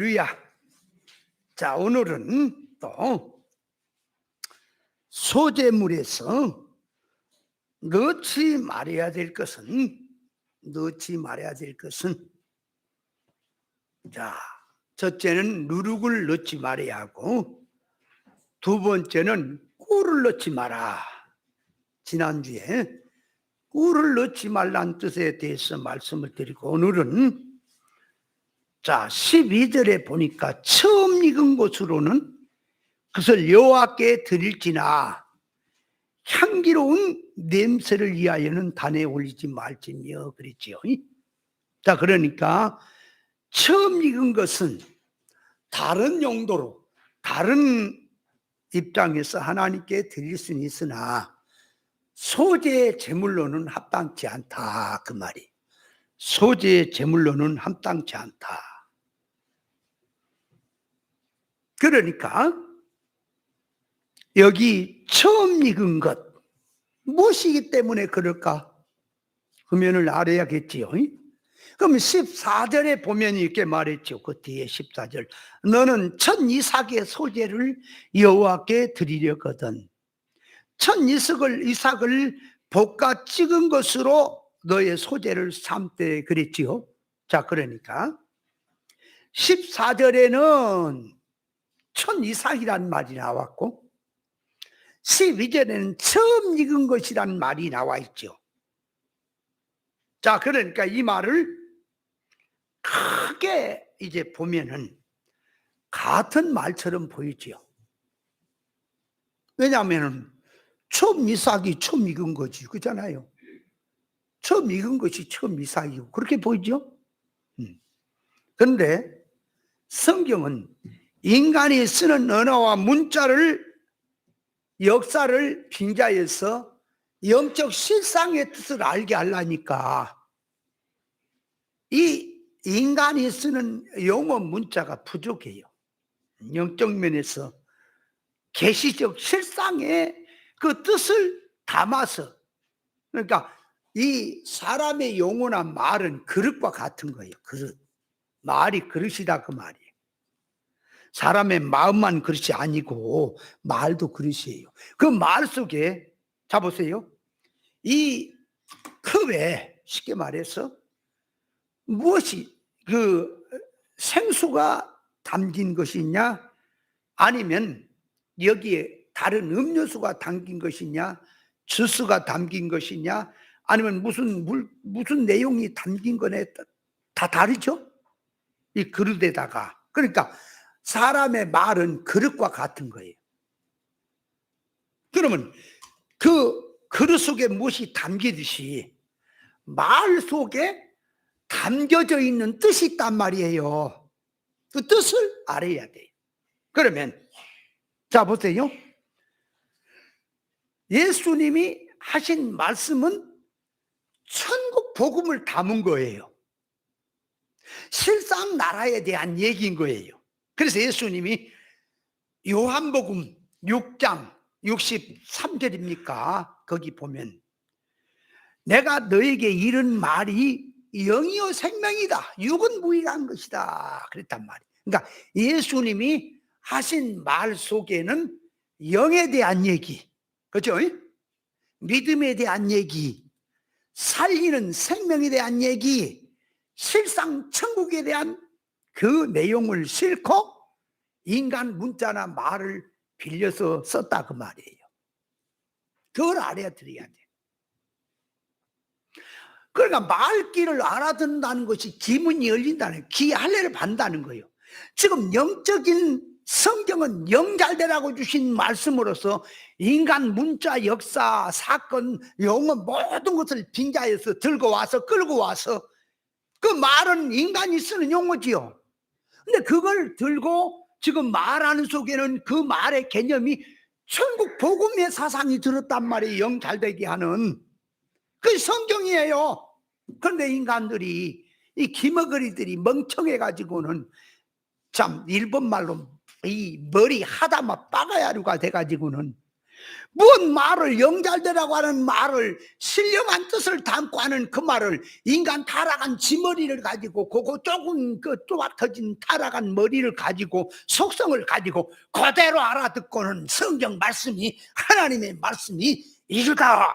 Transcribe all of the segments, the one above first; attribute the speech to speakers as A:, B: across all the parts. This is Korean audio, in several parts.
A: 루야. 자, 오늘은 또 소재물에서 넣지 말아야 될 것은 자, 첫째는 누룩을 넣지 말아야 하고, 두 번째는 꿀을 넣지 마라. 지난주에 꿀을 넣지 말라는 뜻에 대해서 말씀을 드리고, 오늘은 자 12절에 보니까 처음 익은 것으로는 그것을 여호와께 드릴지나 향기로운 냄새를 위하여는 단에 올리지 말지며 그랬지요. 자, 그러니까 처음 익은 것은 다른 용도로, 다른 입장에서 하나님께 드릴 수는 있으나 소재 제물로는 합당치 않다, 그 말이. 소재 제물로는 합당치 않다. 그러니까 여기 처음 익은 것, 무엇이기 때문에 그럴까? 그러면을 알아야겠지요. 그럼 14절에 보면 이렇게 말했죠. 그 뒤에 14절. 너는 첫 이삭의 소재를 여호와께 드리려거든. 첫 이삭을 볶아 찍은 것으로 너의 소재를 삼되 그랬지요. 자, 그러니까 14절에는 첫 이삭이란 말이 나왔고 12절에는 처음 익은 것이란 말이 나와 있죠. 자, 그러니까 이 말을 크게 이제 보면은 같은 말처럼 보이죠. 왜냐하면 처음 이삭이 처음 익은 거지, 그렇잖아요. 처음 익은 것이 처음 이삭이고 그렇게 보이죠. 그런데 성경은 인간이 쓰는 언어와 문자를, 역사를 빙자해서 영적 실상의 뜻을 알게 하려니까 이 인간이 쓰는 용어 문자가 부족해요. 영적 면에서 계시적 실상의 그 뜻을 담아서, 그러니까 이 사람의 용어나 말은 그릇과 같은 거예요. 그릇. 말이 그릇이다, 그 말이에요. 사람의 마음만 그릇이 아니고 말도 그릇이에요. 그 말 속에, 자 보세요. 이 컵에 쉽게 말해서 무엇이, 그 생수가 담긴 것이냐, 아니면 여기에 다른 음료수가 담긴 것이냐, 주스가 담긴 것이냐, 아니면 무슨 내용이 담긴 거네, 다 다르죠? 이 그릇에다가. 그러니까 사람의 말은 그릇과 같은 거예요. 그러면 그 그릇 속에 무엇이 담기듯이 말 속에 담겨져 있는 뜻이 있단 말이에요. 그 뜻을 알아야 돼요. 그러면 자 보세요. 예수님이 하신 말씀은 천국 복음을 담은 거예요. 실상 나라에 대한 얘기인 거예요. 그래서 예수님이 요한복음 6장 63절입니까? 거기 보면 내가 너에게 이른 말이 영이요 생명이다. 육은 무익한 것이다. 그랬단 말이에요. 그러니까 예수님이 하신 말 속에는 영에 대한 얘기, 그렇죠? 믿음에 대한 얘기, 살리는 생명에 대한 얘기, 실상 천국에 대한 그 내용을 싣고 인간 문자나 말을 빌려서 썼다, 그 말이에요. 그걸 알아드려야 돼요. 그러니까 말귀를 알아듣는다는 것이 기문이 열린다는, 귀 할례를 받는다는 거예요. 지금 영적인 성경은 영잘되라고 주신 말씀으로서 인간 문자, 역사, 사건, 용어 모든 것을 빙자해서 들고 와서 끌고 와서, 그 말은 인간이 쓰는 용어지요. 근데 그걸 들고 지금 말하는 속에는 그 말의 개념이 천국 복음의 사상이 들었단 말이에요. 영 잘되게 하는 그 성경이에요. 그런데 인간들이, 이 기머거리들이 멍청해 가지고는 참 일본 말로 이 머리 하다마 빠가야루가 돼 가지고는 무슨 말을 영잘되라고 하는 말을 신령한 뜻을 담고 하는 그 말을 인간 타락한 지머리를 가지고 그거 조금 그 좁아터진 타락한 머리를 가지고 속성을 가지고 그대로 알아듣고는 성경 말씀이 하나님의 말씀이 이거다.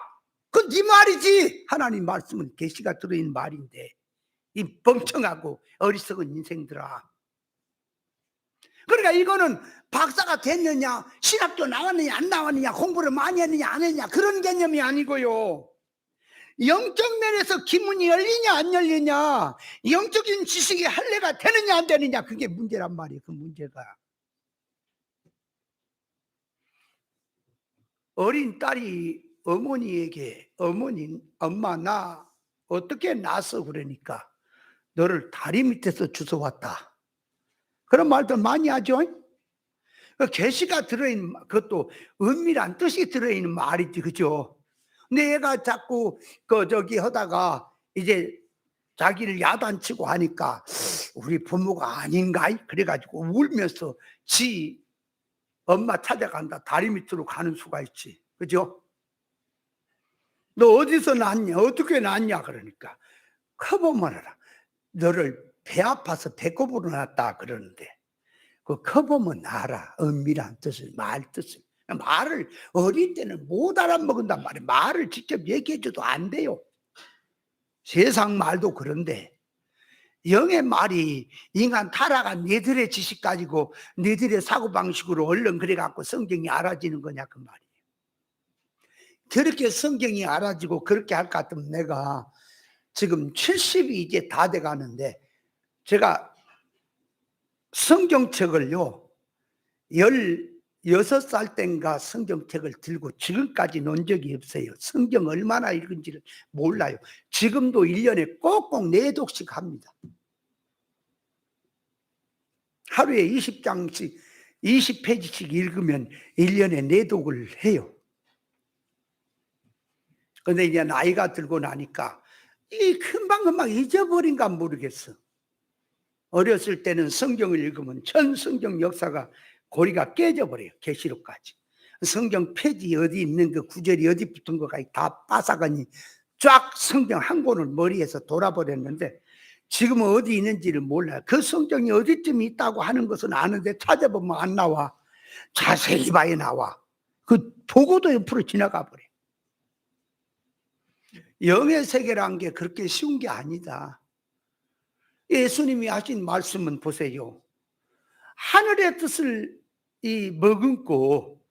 A: 그 네 말이지. 하나님 말씀은 계시가 들어있는 말인데 이 멍청하고 어리석은 인생들아. 그러니까 이거는 박사가 됐느냐, 신학교 나왔느냐, 안 나왔느냐, 공부를 많이 했느냐, 안 했느냐, 그런 개념이 아니고요. 영적 면에서 기문이 열리냐, 안 열리냐, 영적인 지식이 할례가 되느냐, 안 되느냐, 그게 문제란 말이에요. 그 문제가. 어린 딸이 어머니에게, 어머니, 엄마, 나 어떻게 낳았어? 그러니까, 너를 다리 밑에서 주워왔다. 그런 말도 많이 하죠. 계시가 들어있는, 그것도 은밀한 뜻이 들어있는 말이지, 그죠? 근데 얘가 자꾸 하다가 이제 자기를 야단치고 하니까 우리 부모가 아닌가? 그래가지고 울면서 지 엄마 찾아간다. 다리 밑으로 가는 수가 있지, 그죠? 너 어디서 낳았냐? 어떻게 낳았냐? 그러니까 커보면 알아. 너를 배 아파서 배꼽으로 낳았다 그러는데 그 커보면 알아. 은밀한 뜻을, 말 뜻을. 말을 어릴 때는 못 알아먹은단 말이에요. 말을 직접 얘기해줘도 안 돼요. 세상 말도 그런데 영의 말이 인간 타락한 너희들의 지식 가지고 너희들의 사고방식으로 얼른 그래갖고 성경이 알아지는 거냐 그 말이에요. 그렇게 성경이 알아지고 그렇게 할 것 같으면 내가 지금 70이 이제 다 돼가는데 제가 성경책을요 16살 땐가 성경책을 들고 지금까지 논 적이 없어요. 성경 얼마나 읽은지를 몰라요. 지금도 1년에 꼭꼭 4독씩 합니다. 하루에 20장씩 20페이지씩 읽으면 1년에 4독을 해요. 근데 이제 나이가 들고 나니까 이 금방금방 잊어버린가 모르겠어. 어렸을 때는 성경을 읽으면 전 성경 역사가 고리가 깨져버려요. 계시록까지. 성경 페이지 어디 있는 그 구절이 어디 붙은 거가 다 빠삭하니 쫙 성경 한 권을 머리에서 돌아버렸는데 지금은 어디 있는지를 몰라요. 그 성경이 어디쯤 있다고 하는 것은 아는데 찾아보면 안 나와. 자세히 봐야 나와. 그 보고도 옆으로 지나가 버려. 영의 세계라는 게 그렇게 쉬운 게 아니다. 예수님이 하신 말씀은 보세요. 하늘의 뜻을 머금고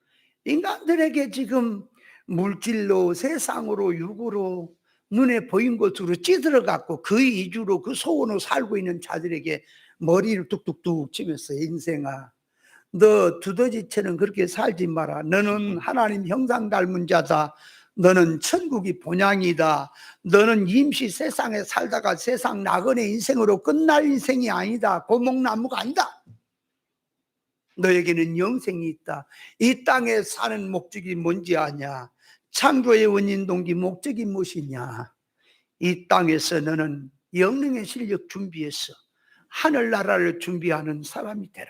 A: 인간들에게 지금 물질로 세상으로 육으로 눈에 보인 것으로 찌들어갖고 그 이주로 그 소원으로 살고 있는 자들에게 머리를 뚝뚝뚝 치면서 인생아 너 두더지처럼 그렇게 살지 마라. 너는 하나님 형상 닮은 자다. 너는 천국이 본향이다. 너는 임시 세상에 살다가 세상 나그네 인생으로 끝날 인생이 아니다. 고목나무가 아니다. 너에게는 영생이 있다. 이 땅에 사는 목적이 뭔지 아냐? 창조의 원인 동기 목적이 무엇이냐? 이 땅에서 너는 영능의 실력 준비해서 하늘나라를 준비하는 사람이 되라.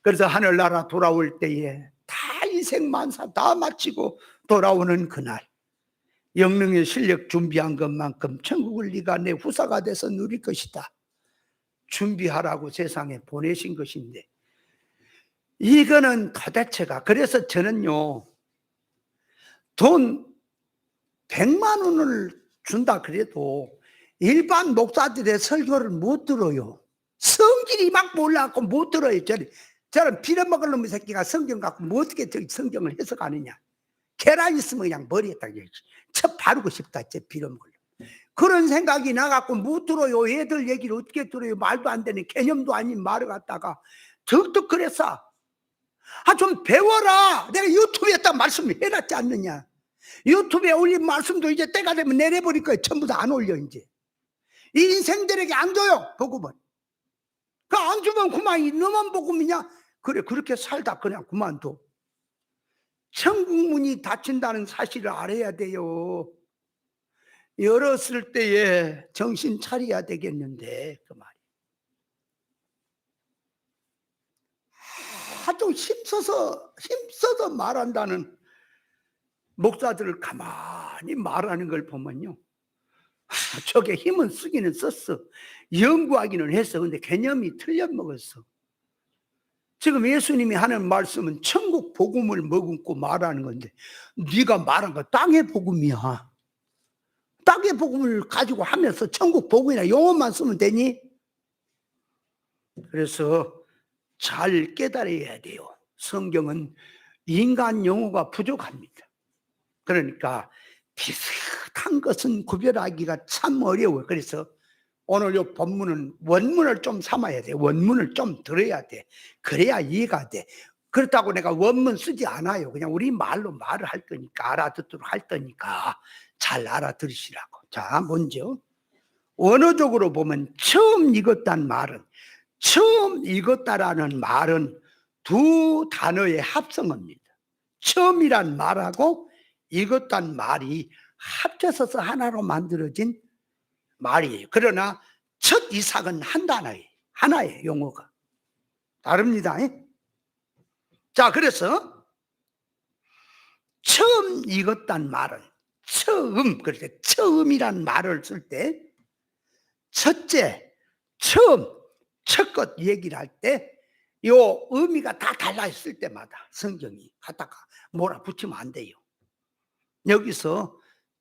A: 그래서 하늘나라 돌아올 때에 다 인생 만사 다 마치고 돌아오는 그날 영능의 실력 준비한 것만큼 천국을 네가 내 후사가 돼서 누릴 것이다. 준비하라고 세상에 보내신 것인데 이거는 도대체가 그래서 저는요 돈 100만 원을 준다 그래도 일반 목사들의 설교를 못 들어요. 성질이 막 몰라갖고 못 들어요. 저는 빌어먹을 놈의 새끼가 성경 갖고 뭐 어떻게 성경을 해석하느냐. 계란 있으면 그냥 머리에 딱 쳐 바르고 싶다. 제 빌어먹을 놈. 그런 생각이 나갖고 못 들어요. 애들 얘기를 어떻게 들어요. 말도 안 되는 개념도 아닌 말을 갖다가 덕덕 그랬어. 좀 배워라. 내가 유튜브에다 말씀을 해놨지 않느냐. 유튜브에 올린 말씀도 이제 때가 되면 내려버릴 거예요. 전부 다 안 올려 이제. 이 인생들에게 안 줘요. 복음은. 그 안 주면 그만 너만 복음이냐. 그래 그렇게 살다 그냥 그만둬. 천국문이 닫힌다는 사실을 알아야 돼요. 열었을 때에 정신 차려야 되겠는데 그 말이. 하도 힘써서 말한다는 목사들을 가만히 말하는 걸 보면요, 저게 힘은 쓰기는 썼어, 연구하기는 했어. 근데 개념이 틀려먹었어. 지금 예수님이 하는 말씀은 천국 복음을 머금고 말하는 건데, 네가 말한 거 땅의 복음이야. 땅의 복음을 가지고 하면서 천국 복음이나 용어만 쓰면 되니? 그래서 잘 깨달아야 돼요. 성경은 인간 용어가 부족합니다. 그러니까 비슷한 것은 구별하기가 참 어려워요. 그래서 오늘 이 본문은 원문을 좀 삼아야 돼. 원문을 좀 들어야 돼. 그래야 이해가 돼. 그렇다고 내가 원문 쓰지 않아요. 그냥 우리 말로 말을 할 거니까, 알아듣도록 할 거니까 잘 알아들으시라고. 자, 먼저 원어적으로 보면 처음 읽었다는 말은, 처음 읽었다라는 말은 두 단어의 합성어입니다. 처음이란 말하고 읽었다는 말이 합쳐서 하나로 만들어진 말이에요. 그러나 첫 이삭은 한 단어예요. 하나의 용어가 다릅니다. 자, 그래서 처음 읽었다는 말은, 처음, 그래서 처음이란 말을 쓸 때 첫째, 처음, 첫 것 얘기를 할 때 요 의미가 다 달라 있을 때마다 성경이 갖다가 몰아붙이면 안 돼요. 여기서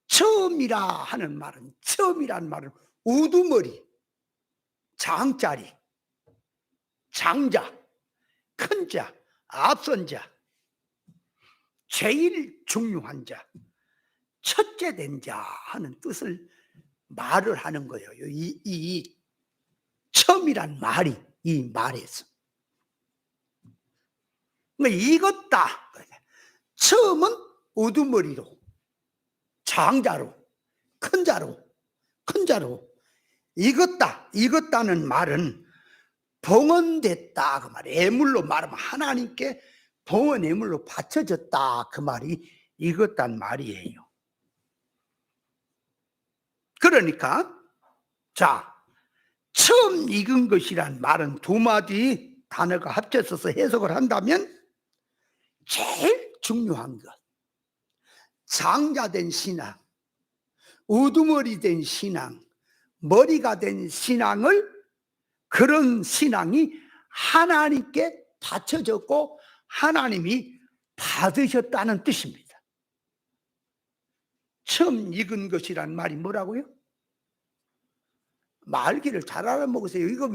A: 처음이라 하는 말은, 처음이라는 말은 우두머리, 장자리, 장자, 큰 자, 앞선 자, 제일 중요한 자, 첫째 된 자 하는 뜻을 말을 하는 거예요. 이 처음이란 말이, 이 말에서 익었다. 처음은 우두머리로, 장자로, 큰 자로, 큰 자로 익었다. 익었다는 말은 봉헌됐다 그 말이에요. 애물로 말하면 하나님께 봉헌 애물로 바쳐졌다 그 말이 익었단 말이에요. 그러니까 자, 처음 익은 것이란 말은 두 마디 단어가 합쳐서 해석을 한다면, 제일 중요한 것, 장자된 신앙, 우두머리 된 신앙, 머리가 된 신앙을, 그런 신앙이 하나님께 바쳐졌고 하나님이 받으셨다는 뜻입니다. 처음 익은 것이란 말이 뭐라고요? 말귀를 잘 알아먹으세요. 이거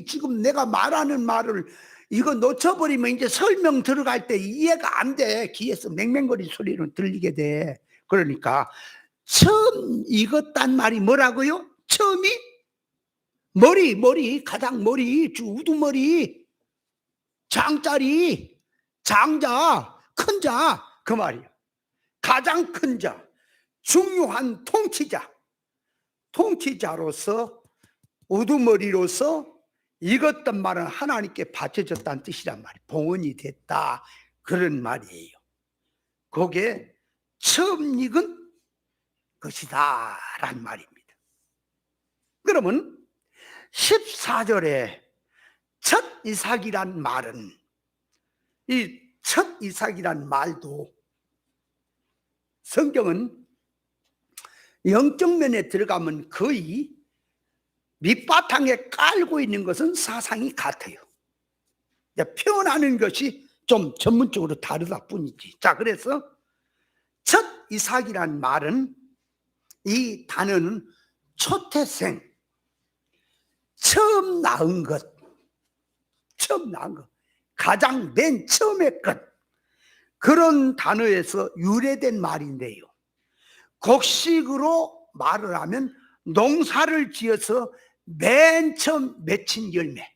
A: 지금 내가 말하는 말을 이거 놓쳐버리면 이제 설명 들어갈 때 이해가 안 돼. 귀에서 맹맹거리는 소리로 들리게 돼. 그러니까 처음 익었단 말이 뭐라고요? 처음이 머리, 가장 머리, 우두머리, 장자리, 장자, 큰 자, 그 말이야. 가장 큰 자, 중요한 통치자로서, 우두머리로서 익었던 말은 하나님께 바쳐졌다는 뜻이란 말이에요. 봉헌이 됐다, 그런 말이에요. 그게 처음 익은 것이다 라는 말입니다. 그러면 14절에 첫 이삭이란 말은, 이 첫 이삭이란 말도 성경은 영적 면에 들어가면 거의 밑바탕에 깔고 있는 것은 사상이 같아요. 표현하는 것이 좀 전문적으로 다르다 뿐이지. 자, 그래서 첫 이삭이란 말은, 이 단어는 초태생, 처음 낳은 것, 가장 맨 처음의 것, 그런 단어에서 유래된 말인데요. 곡식으로 말을 하면 농사를 지어서 맨 처음 맺힌 열매,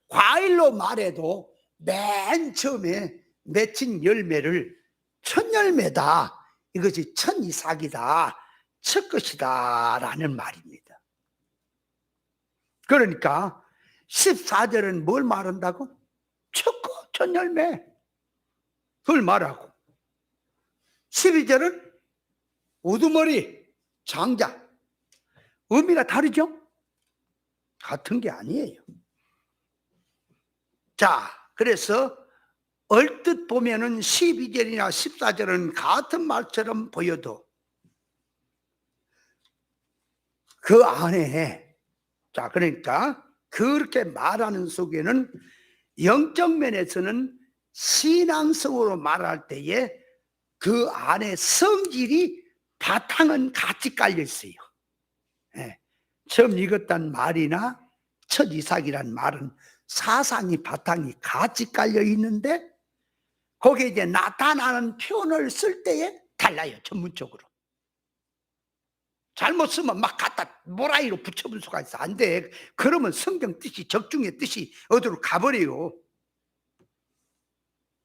A: 과일로 말해도 맨 처음에 맺힌 열매를 첫 열매다, 이것이 첫 이삭이다, 첫 것이다 라는 말입니다. 그러니까 14절은 뭘 말한다고? 첫 열매, 그걸 말하고, 12절은 우두머리, 장자. 의미가 다르죠? 같은 게 아니에요. 자, 그래서 얼뜻 보면은 12절이나 14절은 같은 말처럼 보여도 그 안에, 자, 그러니까 그렇게 말하는 속에는 영적 면에서는 신앙성으로 말할 때에 그 안에 성질이 바탕은 같이 깔려 있어요. 예. 처음 읽었단 말이나 첫 이삭이란 말은 사상이 바탕이 같이 깔려 있는데 거기에 이제 나타나는 표현을 쓸 때에 달라요. 전문적으로. 잘못 쓰면 막 갖다 모라이로 붙여볼 수가 있어. 안 돼. 그러면 성경 뜻이, 적중의 뜻이 어디로 가버려요.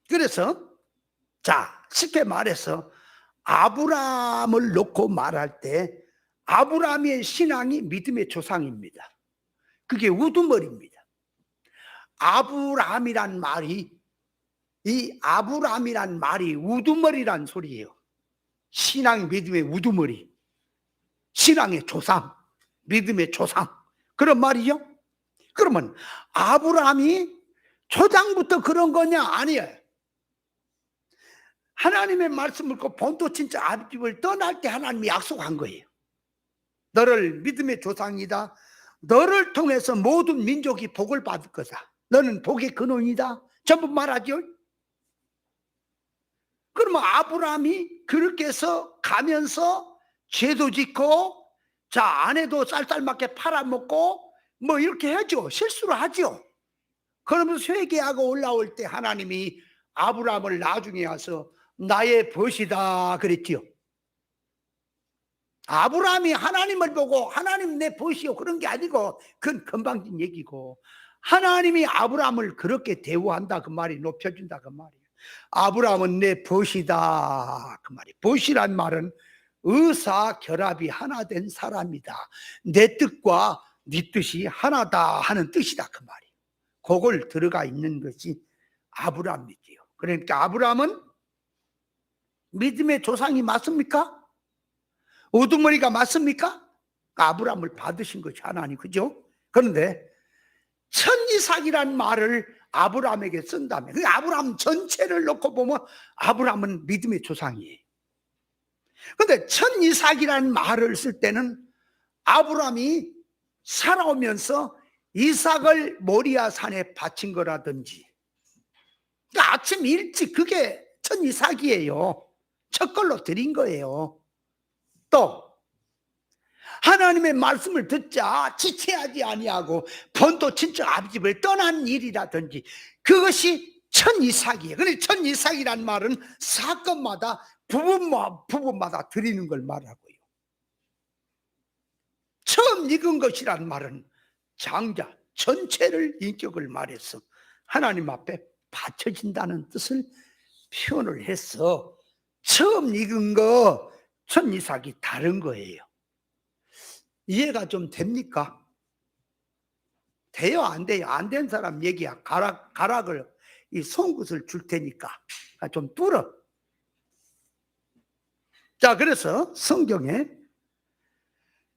A: 그래서 자, 쉽게 말해서 아브라함을 놓고 말할 때 아브라함의 신앙이 믿음의 조상입니다. 그게 우두머리입니다. 아브라함이란 말이, 이 아브라함이란 말이 우두머리란 소리예요. 신앙, 믿음의 우두머리, 신앙의 조상, 믿음의 조상, 그런 말이죠. 그러면 아브라함이 초장부터 그런 거냐? 아니에요. 하나님의 말씀을 그 본토 친척 아비집을 떠날 때 하나님이 약속한 거예요. 너를 믿음의 조상이다. 너를 통해서 모든 민족이 복을 받을 거다. 너는 복의 근원이다. 전부 말하죠. 그러면 아브라함이 그렇게 해서 가면서 죄도 짓고, 자, 아내도 쌀쌀맞게 팔아먹고 뭐 이렇게 하죠. 실수를 하죠. 그러면서 회개하고 올라올 때 하나님이 아브라함을 나중에 와서 나의 벗이다 그랬지요. 아브라함이 하나님을 보고 하나님 내 벗이요 그런 게 아니고 그건 금방진 얘기고, 하나님이 아브라함을 그렇게 대우한다 그 말이, 높여준다 그 말이에요. 아브라함은 내 벗이다 그 말이. 벗이란 말은 의사 결합이 하나 된 사람이다. 내 뜻과 네 뜻이 하나다 하는 뜻이다 그 말이에요. 그걸 들어가 있는 것이 아브라함이지요. 그러니까 아브라함은 믿음의 조상이 맞습니까? 우두머리가 맞습니까? 아브라함을 받으신 것이 하나님, 그죠? 그런데 천이삭이란 말을 아브라함에게 쓴다면 그 아브라함 전체를 놓고 보면 아브라함은 믿음의 조상이에요. 그런데 천이삭이란 말을 쓸 때는 아브라함이 살아오면서 이삭을 모리아 산에 바친 거라든지, 그러니까 아침 일찍 그게 천이삭이에요. 첫 걸로 드린 거예요. 또 하나님의 말씀을 듣자 지체하지 아니하고 본토 친척 아비집을 떠난 일이라든지, 그것이 천이삭이에요. 그런데 천이삭이란 말은 사건마다 부분마다 드리는 걸 말하고요. 처음 익은 것이란 말은 장자 전체를 인격을 말해서 하나님 앞에 바쳐진다는 뜻을 표현을 해서 처음 익은 거 천이삭이 다른 거예요. 이해가 좀 됩니까? 돼요? 안 돼요? 안 된 사람 얘기야. 가락을, 이 송굿을 줄 테니까 좀 뚫어. 자, 그래서 성경에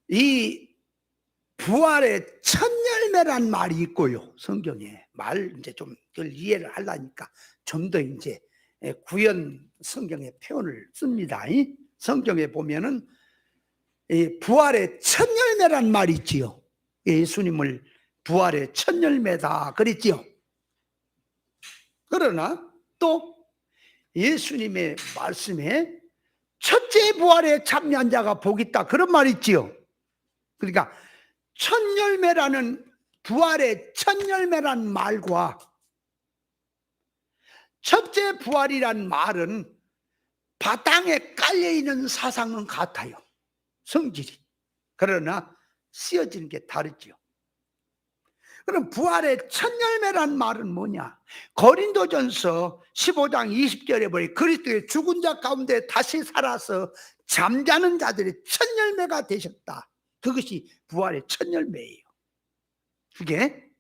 A: 이 부활의 첫 열매란 말이 있고요. 성경에 말 이제 좀 그걸 이해를 하려니까 좀 더 이제 구현 성경의 표현을 씁니다. 성경에 보면은 이 부활의 첫 열매란 말이 있지요. 예수님을 부활의 첫 열매다 그랬지요. 그러나 또 예수님의 말씀에 첫째 부활에 참여한 자가 복 있다 그런 말이 있지요. 그러니까 첫 열매라는, 부활의 첫 열매란 말과 첫째 부활이란 말은 바탕에 깔려있는 사상은 같아요. 성질이. 그러나 쓰여지는 게 다르지요. 그럼 부활의 첫 열매란 말은 뭐냐? 고린도전서 15장 20절에 보니 그리스도의 죽은 자 가운데 다시 살아서 잠자는 자들이 첫 열매가 되셨다. 그것이 부활의 첫 열매예요. 그게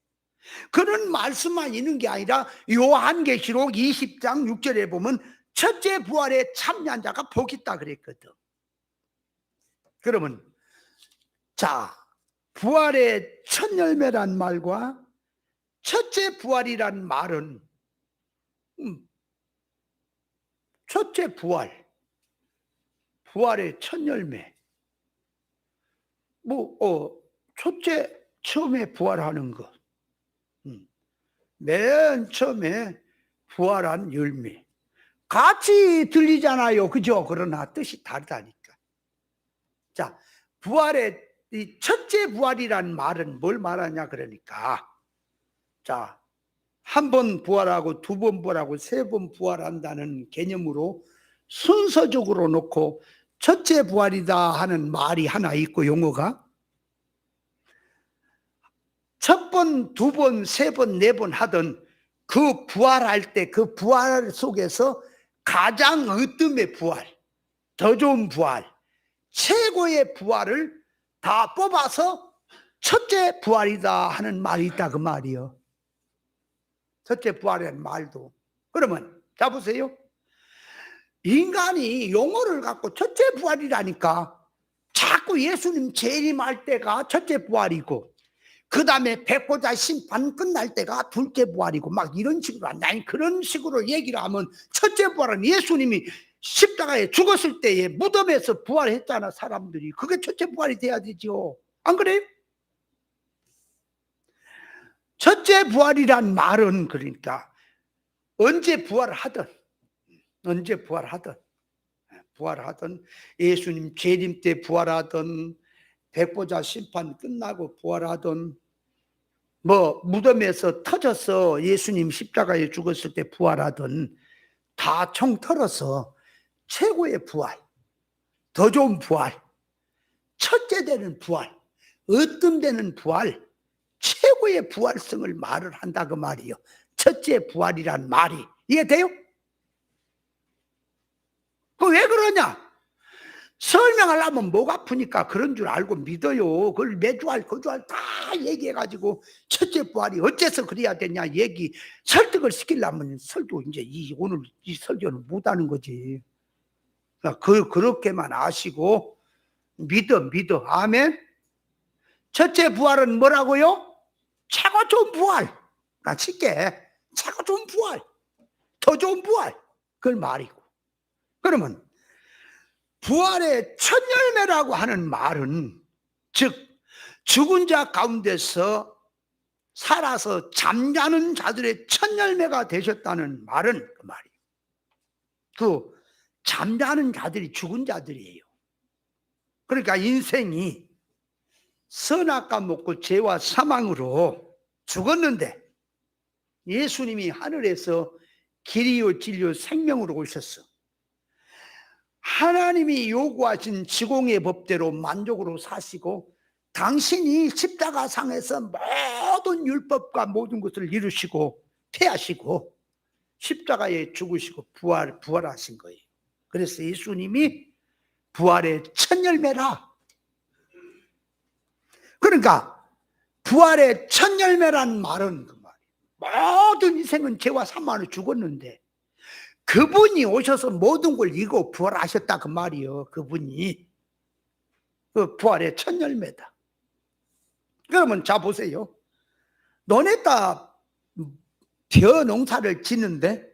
A: 그런 말씀만 있는 게 아니라 요한계시록 20장 6절에 보면 첫째 부활에 참여한 자가 복 있다 그랬거든. 그러면 자, 부활의 첫 열매란 말과 첫째 부활이란 말은 첫째 부활, 부활의 첫 열매. 첫째 처음에 부활하는 것. 맨 처음에 부활한 열매. 같이 들리잖아요. 그죠? 그러나 뜻이 다르다니까. 자, 부활의 이 첫째 부활이란 말은 뭘 말하냐 그러니까. 자, 한 번 부활하고 두 번 부활하고 세 번 부활한다는 개념으로 순서적으로 놓고 첫째 부활이다 하는 말이 하나 있고, 용어가 첫 번, 두 번, 세 번, 네 번 하던 그 부활할 때 그 부활 속에서 가장 으뜸의 부활, 더 좋은 부활, 최고의 부활을 다 뽑아서 첫째 부활이다 하는 말이 있다 그 말이요. 첫째 부활이라는 말도. 그러면 자 보세요. 인간이 용어를 갖고 첫째 부활이라니까 자꾸 예수님 재림할 때가 첫째 부활이고, 그 다음에 백보자 심판 끝날 때가 둘째 부활이고, 막 이런 식으로 한다. 그런 식으로 얘기를 하면 첫째 부활은 예수님이 십자가에 죽었을 때에 무덤에서 부활했잖아, 사람들이. 그게 첫째 부활이 돼야 되죠. 안 그래요? 첫째 부활이란 말은 그러니까 언제 부활하든 예수님 재림 때 부활하든, 백보자 심판 끝나고 부활하든, 무덤에서 터져서 예수님 십자가에 죽었을 때 부활하든, 다 총털어서 최고의 부활, 더 좋은 부활, 첫째 되는 부활, 으뜸되는 부활, 최고의 부활성을 말을 한다 그 말이요. 첫째 부활이란 말이. 이해돼요? 그 왜 그러냐? 설명하려면 목 아프니까 그런 줄 알고 믿어요. 그걸 매주알 거주알 다 얘기해가지고 첫째 부활이 어째서 그래야 되냐 얘기 설득을 시키려면 설교 이제 오늘 이 설교는 못하는 거지. 그렇게만 아시고 믿어. 아멘. 첫째 부활은 뭐라고요? 최고 좋은 부활. 쉽게 최고 좋은 부활, 더 좋은 부활, 그걸 말이고. 그러면 부활의 첫 열매라고 하는 말은, 즉 죽은 자 가운데서 살아서 잠자는 자들의 첫 열매가 되셨다는 말은 그 말이에요. 그 잠자는 자들이 죽은 자들이에요. 그러니까 인생이 선악과 먹고 죄와 사망으로 죽었는데 예수님이 하늘에서 길이요 진리요 생명으로 오셨어. 하나님이 요구하신 지공의 법대로 만족으로 사시고, 당신이 십자가상에서 모든 율법과 모든 것을 이루시고 폐하시고 십자가에 죽으시고 부활하신 거예요. 그래서 예수님이 부활의 첫 열매라. 그러니까 부활의 첫 열매란 말은 그 말이에요. 모든 인생은 죄와 사망으로 죽었는데 그분이 오셔서 모든 걸 이루고 부활하셨다 그 말이요. 그분이 그 부활의 첫 열매다. 그러면 자 보세요. 너네가 벼 농사를 짓는데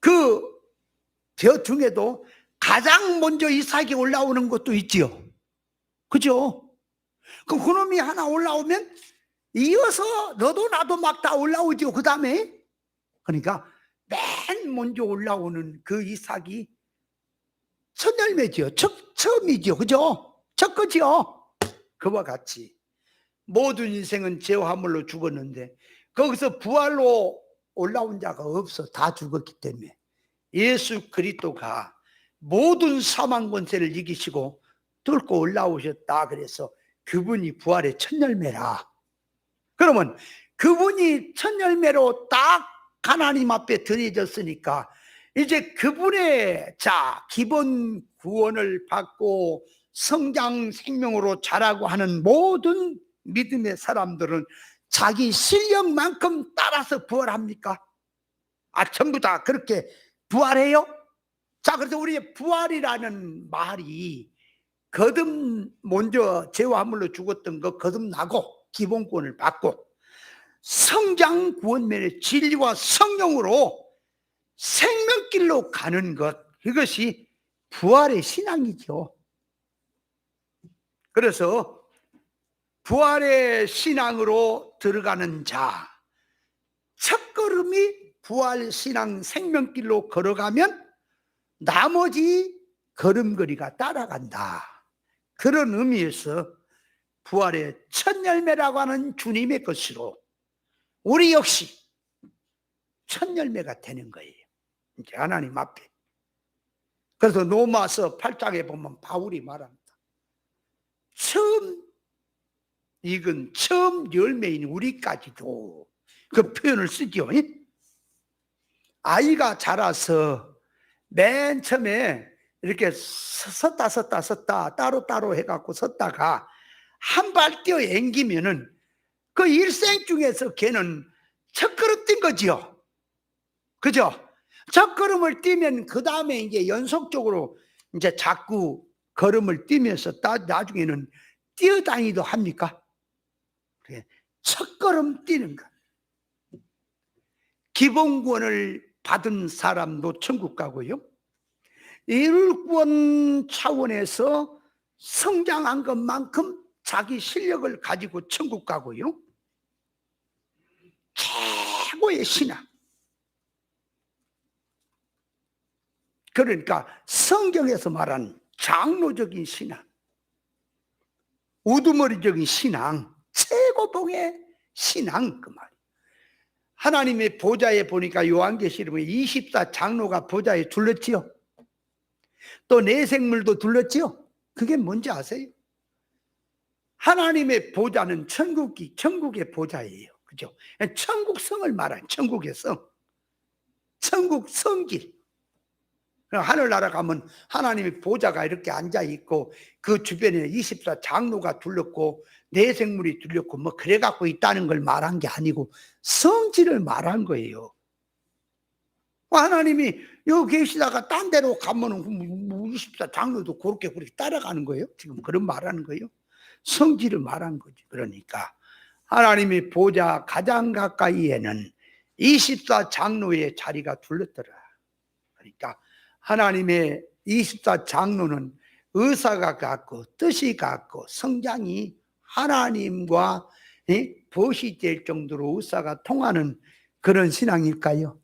A: 그 벼 중에도 가장 먼저 이삭이 올라오는 것도 있지요. 그죠? 그놈이 하나 올라오면 이어서 너도 나도 막 다 올라오죠. 그 다음에 그러니까 맨 먼저 올라오는 그 이삭이 첫 열매죠. 처음이죠. 그죠? 첫 거지요. 그와 같이 모든 인생은 죄와 화물로 죽었는데 거기서 부활로 올라온 자가 없어. 다 죽었기 때문에 예수 그리스도가 모든 사망 권세를 이기시고 뚫고 올라오셨다. 그래서 그분이 부활의 첫 열매라. 그러면 그분이 첫 열매로 딱 하나님 앞에 드려졌으니까 이제 그분의 기본 구원을 받고 성장 생명으로 자라고 하는 모든 믿음의 사람들은 자기 실력만큼 따라서 부활합니까? 전부 다 그렇게 부활해요? 그래서 우리의 부활이라는 말이 거듭 먼저 죄와 화물로 죽었던 거 거듭나고 기본권을 받고 성장 구원면의 진리와 성령으로 생명길로 가는 것, 이것이 부활의 신앙이죠. 그래서 부활의 신앙으로 들어가는 자, 첫걸음이 부활 신앙 생명길로 걸어가면 나머지 걸음걸이가 따라간다. 그런 의미에서 부활의 첫 열매라고 하는 주님의 것으로 우리 역시 첫 열매가 되는 거예요. 이제 하나님 앞에. 그래서 로마서 8장에 보면 바울이 말합니다. 처음 익은 처음 열매인 우리까지도 그 표현을 쓰죠. 아이가 자라서 맨 처음에 이렇게 섰다 따로 해갖고 섰다가 한 발 뛰어 앵기면은 그 일생 중에서 걔는 첫걸음 뛴 거지요. 그죠? 첫걸음을 뛰면 그 다음에 이제 연속적으로 이제 자꾸 걸음을 뛰면서 나중에는 뛰어다니도 합니까? 그래. 첫걸음 뛰는 거. 기본권을 받은 사람도 천국 가고요. 일권 차원에서 성장한 것만큼 자기 실력을 가지고 천국 가고요. 최고의 신앙. 그러니까 성경에서 말하는 장로적인 신앙, 우두머리적인 신앙, 최고봉의 신앙 그 말이에요. 하나님의 보좌에 보니까 요한계시록에 24 장로가 보좌에 둘렀지요. 또 내생물도 둘렀지요. 그게 뭔지 아세요? 하나님의 보좌는 천국의 보좌예요. 그죠? 천국 성을 말하는 천국의 성. 천국 성길. 하늘나라 가면 하나님의 보좌가 이렇게 앉아있고 그 주변에 24 장로가 둘렀고 내생물이 둘렀고 뭐 그래갖고 있다는 걸 말한 게 아니고 성질을 말한 거예요. 하나님이 여기 계시다가 딴 데로 가면은 24 장로도 그렇게 따라가는 거예요. 지금 그런 말하는 거예요. 성질을 말한 거지. 그러니까 하나님의 보좌 가장 가까이에는 24 장로의 자리가 둘렀더라. 그러니까 하나님의 24 장로는 의사가 같고 뜻이 같고 성장이 하나님과 벗이 될 정도로 의사가 통하는 그런 신앙일까요?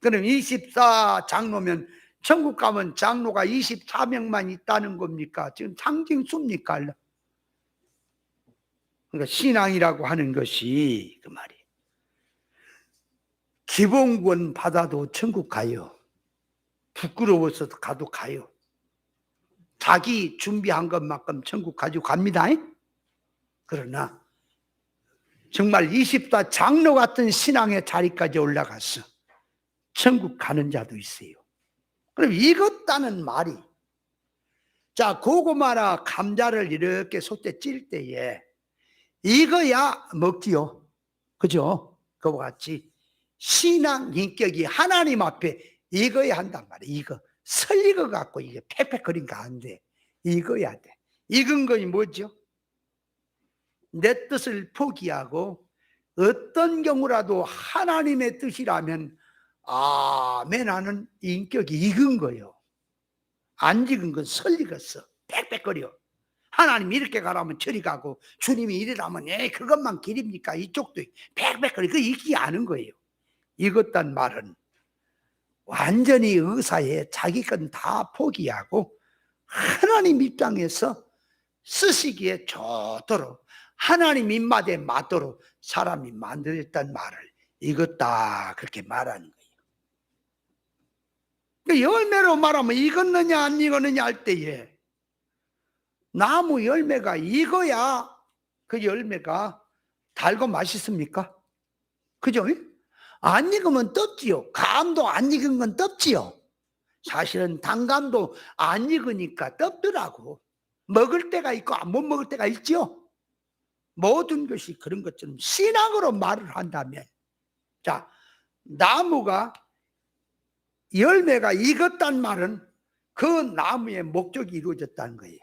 A: 그럼 24 장로면 천국 가면 장로가 24명만 있다는 겁니까? 지금 상징수입니까? 그러니까 신앙이라고 하는 것이 그 말이에요. 기본권 받아도 천국 가요. 부끄러워서 가도 가요. 자기 준비한 것만큼 천국 가지고 갑니다. 그러나 정말 24 장로 같은 신앙의 자리까지 올라가서 천국 가는 자도 있어요. 그럼 익었다는 말이, 자, 고구마나 감자를 이렇게 솥에 찔 때에 익어야 먹지요. 그죠? 그와 같이 신앙 인격이 하나님 앞에 익어야 한단 말이에요. 이거 설익어 갖고 이게 팩팩거린 거 안 돼. 익어야 돼. 익은 것이 뭐죠? 내 뜻을 포기하고 어떤 경우라도 하나님의 뜻이라면 아멘 하는 인격이 익은 거예요. 안 익은 건 설익었어. 팩팩거려. 하나님이 이렇게 가라면 저리 가고 주님이 이래라면 그것만 길입니까? 이쪽도 팩팩거려. 그 익지 않은 거예요. 익었단 말은 완전히 의사에 자기 건 다 포기하고 하나님 입장에서 쓰시기에 좋도록 하나님 입맛에 맞도록 사람이 만들었단 말을 익었다 그렇게 말하는 거예요. 열매로 말하면 익었느냐 안 익었느냐 할 때에 나무 열매가 익어야 그 열매가 달고 맛있습니까? 그죠? 안 익으면 떴지요. 감도 안 익은 건 떴지요. 사실은 단감도 안 익으니까 떴더라고. 먹을 때가 있고 못 먹을 때가 있지요. 모든 것이 그런 것처럼 신앙으로 말을 한다면, 자, 나무가 열매가 익었단 말은 그 나무의 목적이 이루어졌다는 거예요.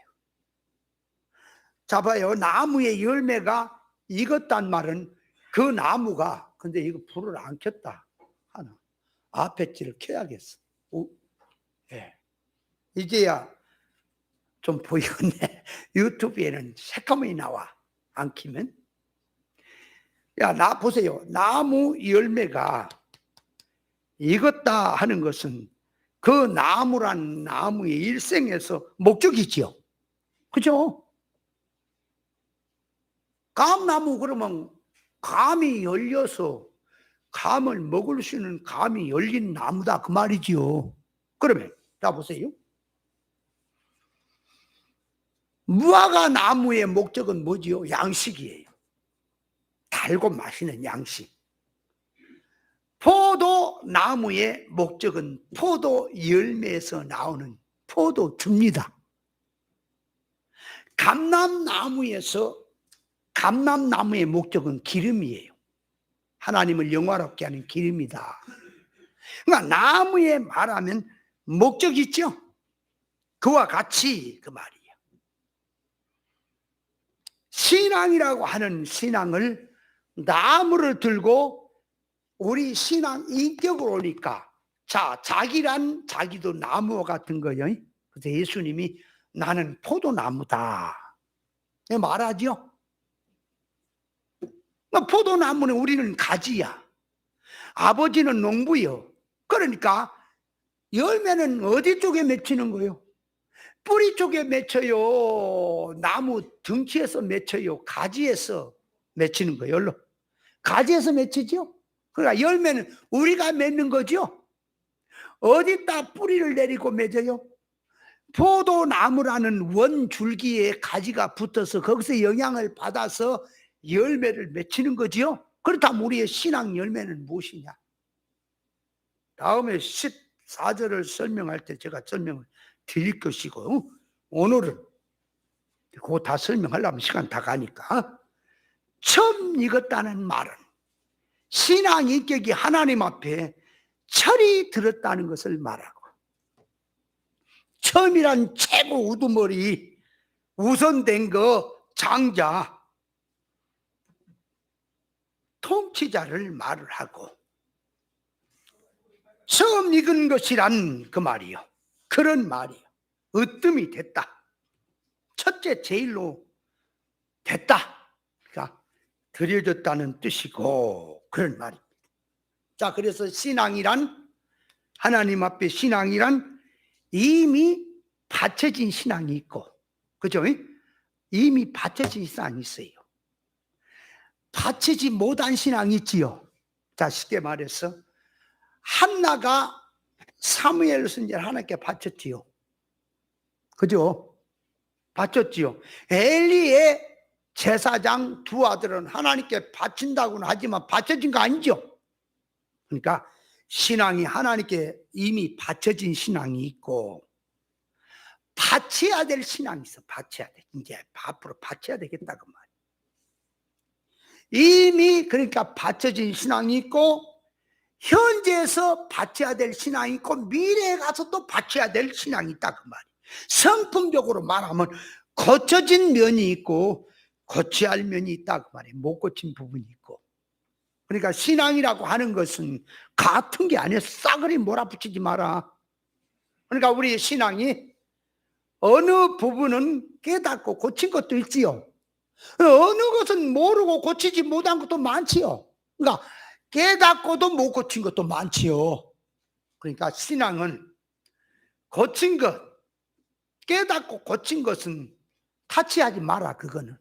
A: 자, 봐요. 나무의 열매가 익었단 말은 그 나무가, 근데 이거 불을 안 켰다 하나 앞에 찌를 켜야겠어. 예. 이제야 좀 보이겠네. 유튜브에는 새까만이 나와. 안 키면. 야, 나 보세요. 나무 열매가 익었다 하는 것은 그 나무란 나무의 일생에서 목적이지요. 그죠? 감나무 그러면 감이 열려서 감을 먹을 수 있는 감이 열린 나무다 그 말이지요. 그러면 자 보세요. 무화과 나무의 목적은 뭐지요? 양식이에요. 달고 맛있는 양식. 포도 나무의 목적은 포도 열매에서 나오는 포도주입니다. 감람나무의 목적은 기름이에요. 하나님을 영화롭게 하는 기름이다. 그러니까 나무에 말하면 목적 있죠? 그와 같이 그 말이에요. 신앙이라고 하는 신앙을 나무를 들고 우리 신앙 인격으로 오니까 자, 자기란 자기도 나무와 같은 거예요. 그래서 예수님이 나는 포도나무다 말하죠. 포도나무는 우리는 가지야. 아버지는 농부요. 그러니까 열매는 어디 쪽에 맺히는 거요? 뿌리 쪽에 맺혀요? 나무 덩치에서 맺혀요? 가지에서 맺히는 거예요? 가지에서 맺히죠? 그러니까 열매는 우리가 맺는 거죠? 어디다 뿌리를 내리고 맺어요? 포도나무라는 원줄기에 가지가 붙어서 거기서 영향을 받아서 열매를 맺히는 거지요. 그렇다면 우리의 신앙 열매는 무엇이냐? 다음에 14절을 설명할 때 제가 설명을 드릴 것이고, 오늘은 그거 다 설명하려면 시간 다 가니까, 처음 익었다는 말은 신앙 인격이 하나님 앞에 철이 들었다는 것을 말하고, 처음이란 최고 우두머리 우선된 거 장자 통치자를 말을 하고, 처음 익은 것이란 그 말이요. 그런 말이요. 으뜸이 됐다. 첫째 제일로 됐다. 그러니까 드려졌다는 뜻이고 그런 말입니다. 자, 그래서 신앙이란, 하나님 앞에 신앙이란 이미 받쳐진 신앙이 있고, 그죠? 이미 받쳐진 신앙이 있어요. 받치지 못한 신앙이 있지요. 자, 쉽게 말해서 한나가 사무엘 선지자를 하나님께 바쳤지요. 그죠? 바쳤지요. 엘리의 제사장 두 아들은 하나님께 바친다고는 하지만 바쳐진 거 아니죠. 그러니까 신앙이 하나님께 이미 바쳐진 신앙이 있고, 바쳐야 될 신앙이 있어. 바쳐야 돼. 이제 앞으로 바쳐야 되겠다 그 말이야. 이미 그러니까 바쳐진 신앙이 있고, 현재에서 바쳐야 될 신앙이 있고, 미래에 가서 또 바쳐야 될 신앙이 있다 그 말이에요. 성품적으로 말하면 고쳐진 면이 있고 고쳐야 할 면이 있다 그 말이에요. 못 고친 부분이 있고. 그러니까 신앙이라고 하는 것은 같은 게 아니에요. 싸그리 몰아붙이지 마라. 그러니까 우리의 신앙이 어느 부분은 깨닫고 고친 것도 있지요. 어느 것은 모르고 고치지 못한 것도 많지요. 그러니까 깨닫고도 못 고친 것도 많지요. 그러니까 신앙은 고친 것, 깨닫고 고친 것은 타치하지 마라. 그거는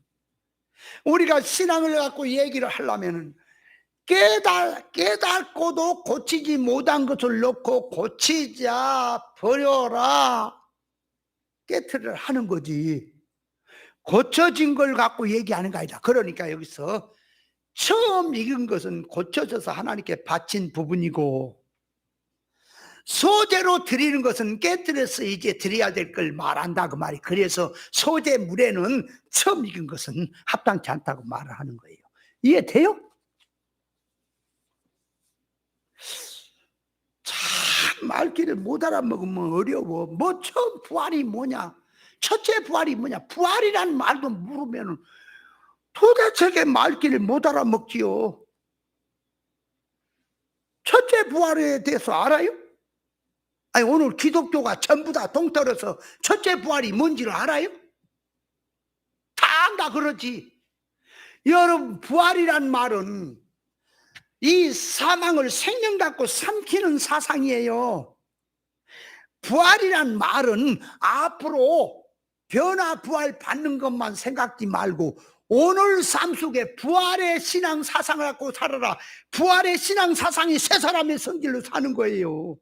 A: 우리가 신앙을 갖고 얘기를 하려면은 깨닫고도 고치지 못한 것을 놓고 고치자, 버려라, 깨트를 하는 거지. 고쳐진 걸 갖고 얘기하는 거 아니다. 그러니까 여기서 처음 익은 것은 고쳐져서 하나님께 바친 부분이고, 소재로 드리는 것은 깨뜨려서 이제 드려야 될 걸 말한다 그 말이. 그래서 소재물에는 처음 익은 것은 합당치 않다고 말을 하는 거예요. 이해돼요? 참 말귀를 못 알아먹으면 어려워. 뭐 처음 부활이 뭐냐, 첫째 부활이 뭐냐, 부활이라는 말도 물으면 도대체 말귀를 못 알아먹지요. 첫째 부활에 대해서 알아요? 아니, 오늘 기독교가 전부 다 동떨어서 첫째 부활이 뭔지를 알아요? 다 그러지. 여러분, 부활이란 말은 이 사망을 생명 갖고 삼키는 사상이에요. 부활이란 말은 앞으로 변화 부활 받는 것만 생각지 말고 오늘 삶 속에 부활의 신앙 사상을 갖고 살아라. 부활의 신앙 사상이 새 사람의 성질로 사는 거예요.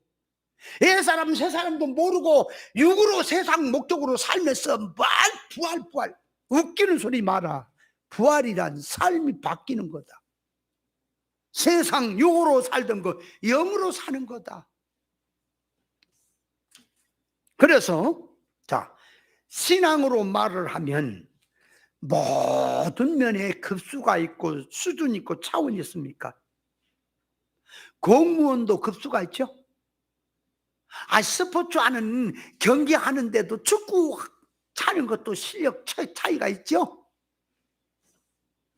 A: 옛 사람 새 사람도 모르고 육으로 세상 목적으로 살면서 부활 웃기는 소리 마라. 부활이란 삶이 바뀌는 거다. 세상 육으로 살던 거 영으로 사는 거다. 그래서 자, 신앙으로 말을 하면 모든 면에 급수가 있고 수준이 있고 차원이 있습니까? 공무원도 급수가 있죠. 스포츠 하는 경기하는데도 축구 차는 것도 실력 차이가 있죠.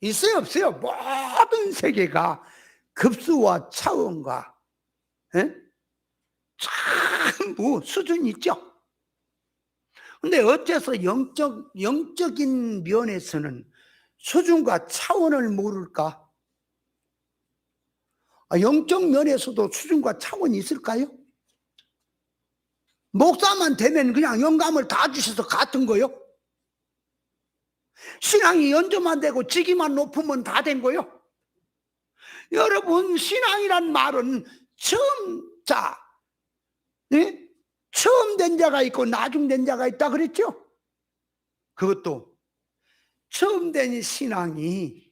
A: 있어요, 없어요? 모든 세계가 급수와 차원과 전부 수준이 있죠. 근데 어째서 영적인 면에서는 수준과 차원을 모를까? 영적 면에서도 수준과 차원이 있을까요? 목사만 되면 그냥 영감을 다 주셔서 같은 거요? 신앙이 연조만 되고 직위만 높으면 다 된 거요? 여러분, 신앙이란 말은 처음 된 자가 있고 나중 된 자가 있다 그랬죠? 그것도 처음 된 신앙이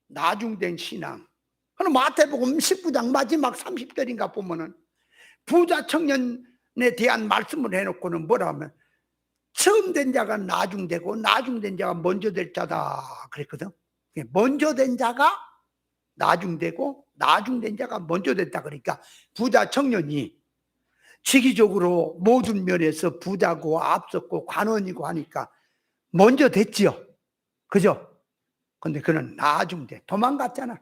A: 나중 된 신앙. 그럼 마태복음 19장 마지막 30절인가 보면은 부자 청년에 대한 말씀을 해놓고는 뭐라 하면 처음 된 자가 나중 되고 나중 된 자가 먼저 될 자다 그랬거든. 먼저 된 자가 나중 되고 나중 된 자가 먼저 됐다. 그러니까 부자 청년이 시기적으로 모든 면에서 부자고 앞섰고 관원이고 하니까 먼저 됐지요. 그죠? 근데 그는 나중 돼. 도망갔잖아.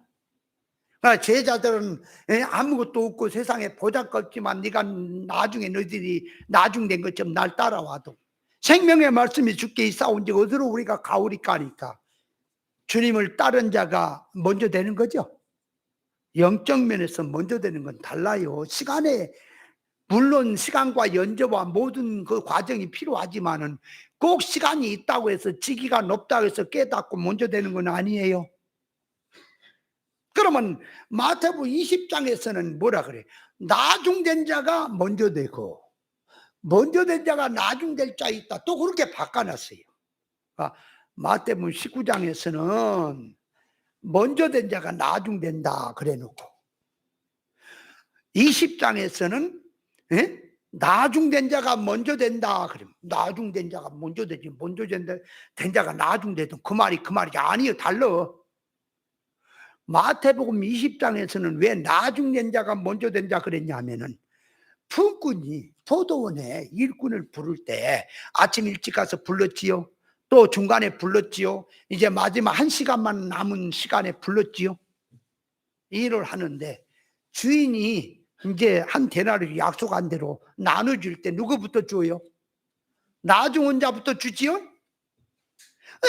A: 제자들은 아무것도 없고 세상에 보잘것없지만 네가 나중에 너희들이 나중 된 것처럼 날 따라와도 생명의 말씀이 주께 있사온지 어디로 우리가 가오리까 하니까 주님을 따른 자가 먼저 되는 거죠. 영적 면에서 먼저 되는 건 달라요. 물론 시간과 연저와 모든 그 과정이 필요하지만은 꼭 시간이 있다고 해서 직위가 높다고 해서 깨닫고 먼저 되는 건 아니에요. 그러면 마태복음 20장에서는 뭐라 그래? 나중 된 자가 먼저 되고 먼저 된 자가 나중 될 자 있다. 또 그렇게 바꿔놨어요. 마태복음 19장에서는 먼저 된 자가 나중 된다 그래 놓고 20장에서는 나중 된 자가 먼저 된다 그러면 나중 된 자가 먼저 되지 먼저 된 자가 나중 되든 그 말이 아니에요. 달라. 마태복음 20장에서는 왜 나중 된 자가 먼저 된 자 그랬냐면은 품꾼이 포도원에 일꾼을 부를 때 아침 일찍 가서 불렀지요. 또 중간에 불렀지요. 이제 마지막 1시간만 남은 시간에 불렀지요. 일을 하는데 주인이 이제 한 데나리를 약속한 대로 나눠줄 때 누구부터 줘요? 나중 온 자부터 주지요?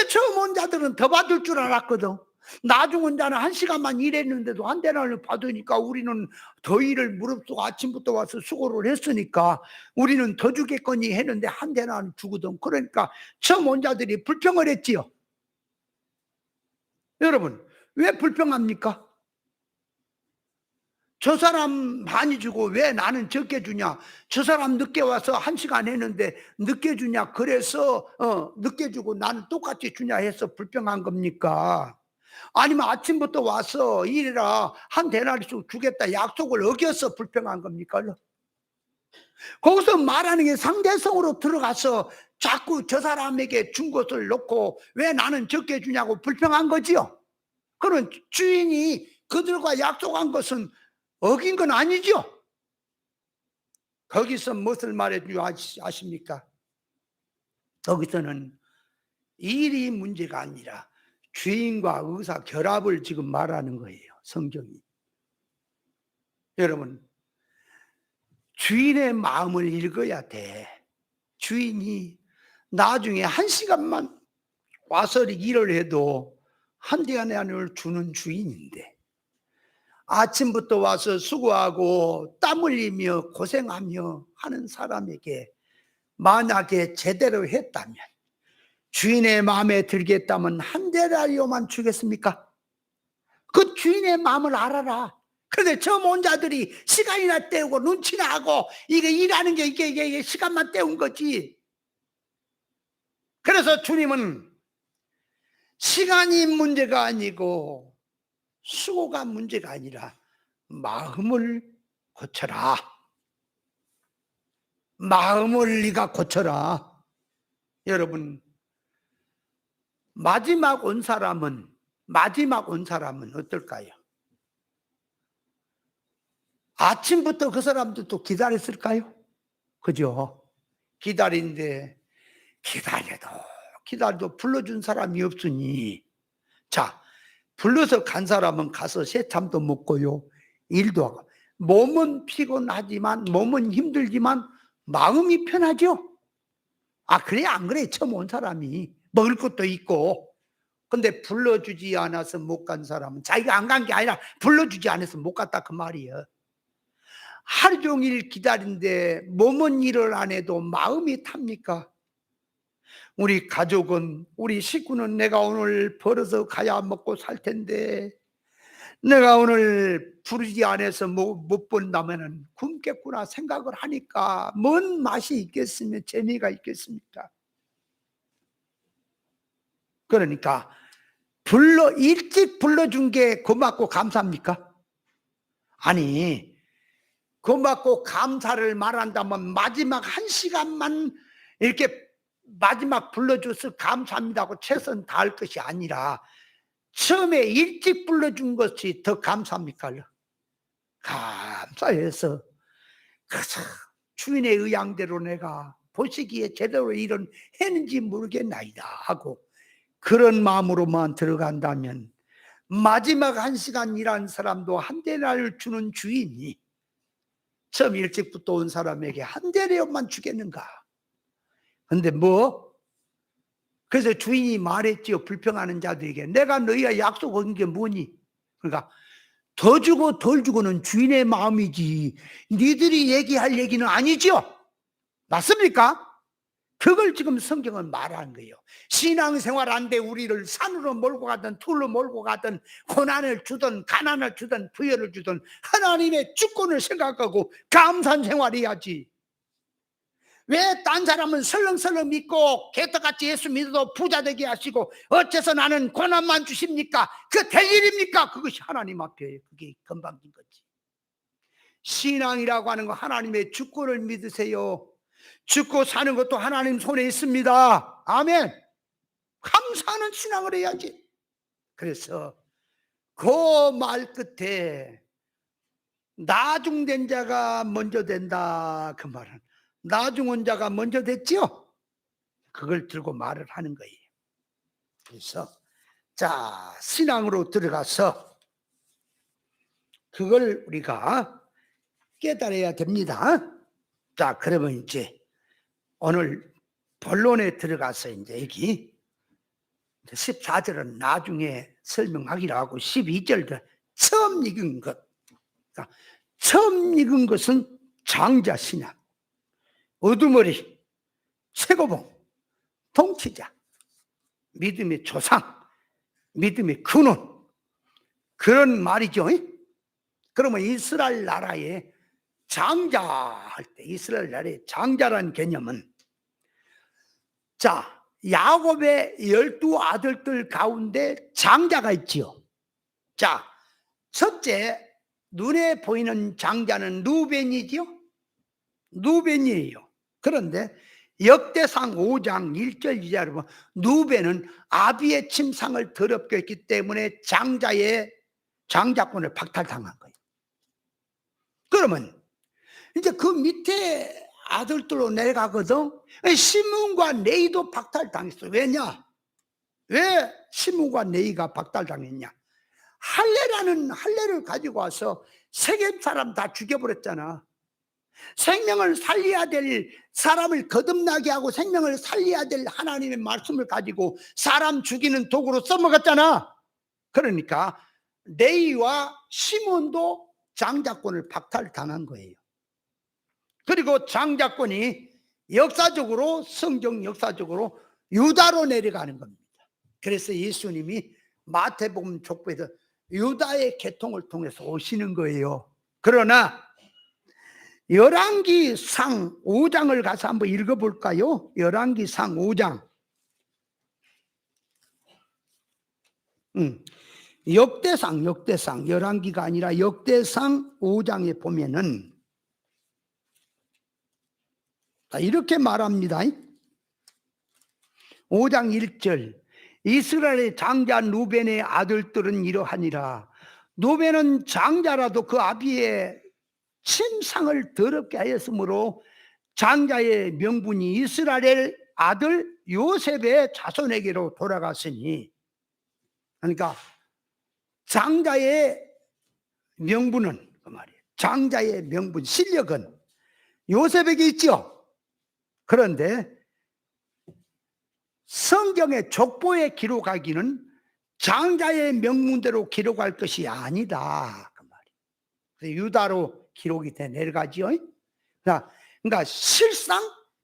A: 처음 온 자들은 더 받을 줄 알았거든. 나중 온 자는 1시간만 일했는데도 한 데나리를 받으니까 우리는 더 일을 무릅쓰고 아침부터 와서 수고를 했으니까 우리는 더 주겠거니 했는데 한 데나리를 주거든. 그러니까 처음 온 자들이 불평을 했지요. 여러분, 왜 불평합니까? 저 사람 많이 주고 왜 나는 적게 주냐? 저 사람 늦게 와서 1시간 했는데 늦게 주냐? 그래서 늦게 주고 나는 똑같이 주냐 해서 불평한 겁니까? 아니면 아침부터 와서 일해라 한 데나리씩 주겠다 약속을 어겨서 불평한 겁니까? 거기서 말하는 게 상대성으로 들어가서 자꾸 저 사람에게 준 것을 놓고 왜 나는 적게 주냐고 불평한 거지요. 그런 주인이 그들과 약속한 것은 어긴 건 아니죠. 거기서 무엇을 말해 주 아십니까? 거기서는 일이 문제가 아니라 주인과 의사 결합을 지금 말하는 거예요. 성경이. 여러분, 주인의 마음을 읽어야 돼. 주인이 나중에 1시간만 와서 일을 해도 한 시간을 주는 주인인데, 아침부터 와서 수고하고 땀 흘리며 고생하며 하는 사람에게 만약에 제대로 했다면, 주인의 마음에 들겠다면 한 데나리오만 주겠습니까? 그 주인의 마음을 알아라. 그런데 저 혼자들이 시간이나 때우고 눈치나 하고 이게 일하는 게 이게 시간만 때운 거지. 그래서 주님은 시간이 문제가 아니고 수고가 문제가 아니라 마음을 고쳐라. 마음을 네가 고쳐라. 여러분, 마지막 온 사람은 어떨까요? 아침부터 그 사람들도 기다렸을까요? 그죠? 기다린데 기다려도 불러준 사람이 없으니, 자, 불러서 간 사람은 가서 새참도 먹고요, 일도 하고, 몸은 피곤하지만, 몸은 힘들지만 마음이 편하죠? 그래 안 그래? 처음 온 사람이 먹을 것도 있고. 근데 불러주지 않아서 못 간 사람은, 자기가 안 간 게 아니라 불러주지 않아서 못 갔다 그 말이에요. 하루 종일 기다린데 몸은 일을 안 해도 마음이 탑니까? 우리 가족은, 우리 식구는 내가 오늘 벌어서 가야 먹고 살 텐데 내가 오늘 부르지 않아서 못 본다면 굶겠구나 생각을 하니까 뭔 맛이 있겠으며 재미가 있겠습니까? 그러니까 일찍 불러준 게 고맙고 감사합니까? 아니, 고맙고 감사를 말한다면 마지막 1시간만 이렇게 마지막 불러줘서 감사합니다고 최선 다할 것이 아니라 처음에 일찍 불러준 것이 더 감사합니까? 감사해서 주인의 의향대로 내가 보시기에 제대로 일은 했는지 모르겠나이다 하고 그런 마음으로만 들어간다면 마지막 1시간 일한 사람도 한 대나리를 주는 주인이 처음 일찍부터 온 사람에게 한 대나리만 주겠는가? 근데 그래서 주인이 말했지요. 불평하는 자들에게, 내가 너희와 약속한 게 뭐니? 그러니까 더 주고 덜 주고는 주인의 마음이지 니들이 얘기할 얘기는 아니죠. 맞습니까? 그걸 지금 성경은 말하는 거예요. 신앙생활 한데 우리를 산으로 몰고 가든 둘로 몰고 가든 고난을 주든 가난을 주든 부여를 주든 하나님의 주권을 생각하고 감사한 생활해야지. 왜 딴 사람은 설렁설렁 믿고 개떡같이 예수 믿어도 부자 되게 하시고 어째서 나는 고난만 주십니까? 그 될 일입니까? 그것이 하나님 앞에 그게 건방진 거지. 신앙이라고 하는 거 하나님의 주권을 믿으세요. 죽고 사는 것도 하나님 손에 있습니다. 아멘. 감사하는 신앙을 해야지. 그래서 그 말 끝에 나중된 자가 먼저 된다, 그 말은 나중온 자가 먼저 됐지요. 그걸 들고 말을 하는 거예요. 그래서 자, 신앙으로 들어가서 그걸 우리가 깨달아야 됩니다. 자, 그러면 이제 오늘 본론에 들어가서 이제 여기 14절은 나중에 설명하기로 하고 12절도 처음 읽은 것. 처음 읽은 것은 장자 신약, 어두머리, 최고봉, 통치자, 믿음의 조상, 믿음의 근원, 그런 말이죠. 그러면 이스라엘 나라의 장자 할 때, 이스라엘 나라의 장자라는 개념은, 자, 야곱의 12 아들들 가운데 장자가 있지요. 자, 첫째 눈에 보이는 장자는 루벤이지요. 루벤이에요. 그런데 역대상 5장 1절 2절을 보면 루벤은 아비의 침상을 더럽게 했기 때문에 장자권을 박탈당한 거예요. 그러면 이제 그 밑에 아들들로 내려가거든. 시므온과 레이도 박탈당했어. 왜냐? 왜 시므온과 레이가 박탈당했냐? 할례를 가지고 와서 세겜 사람 다 죽여버렸잖아. 생명을 살려야 될 사람을 거듭나게 하고 생명을 살려야 될 하나님의 말씀을 가지고 사람 죽이는 도구로 써먹었잖아. 그러니까 레위와 시몬도 장자권을 박탈당한 거예요. 그리고 장자권이 역사적으로, 성경 역사적으로 유다로 내려가는 겁니다. 그래서 예수님이 마태복음 족보에서 유다의 계통을 통해서 오시는 거예요. 그러나 열왕기상 5장을 가서 한번 읽어볼까요? 열왕기상 5장. 역대상 열왕기가 아니라 역대상 5장에 보면은 이렇게 말합니다. 5장 1절. 이스라엘의 장자 루벤의 아들들은 이러하니라. 루벤은 장자라도 그 아비의 침상을 더럽게 하였으므로 장자의 명분이 이스라엘 아들 요셉의 자손에게로 돌아갔으니, 그러니까 장자의 명분은, 그 말이에요, 장자의 명분, 실력은 요셉에게 있죠. 그런데 성경의 족보에 기록하기는 장자의 명문대로 기록할 것이 아니다, 그 말이에요. 그래서 유다로 기록이 돼 내려가지요. 그러니까 실상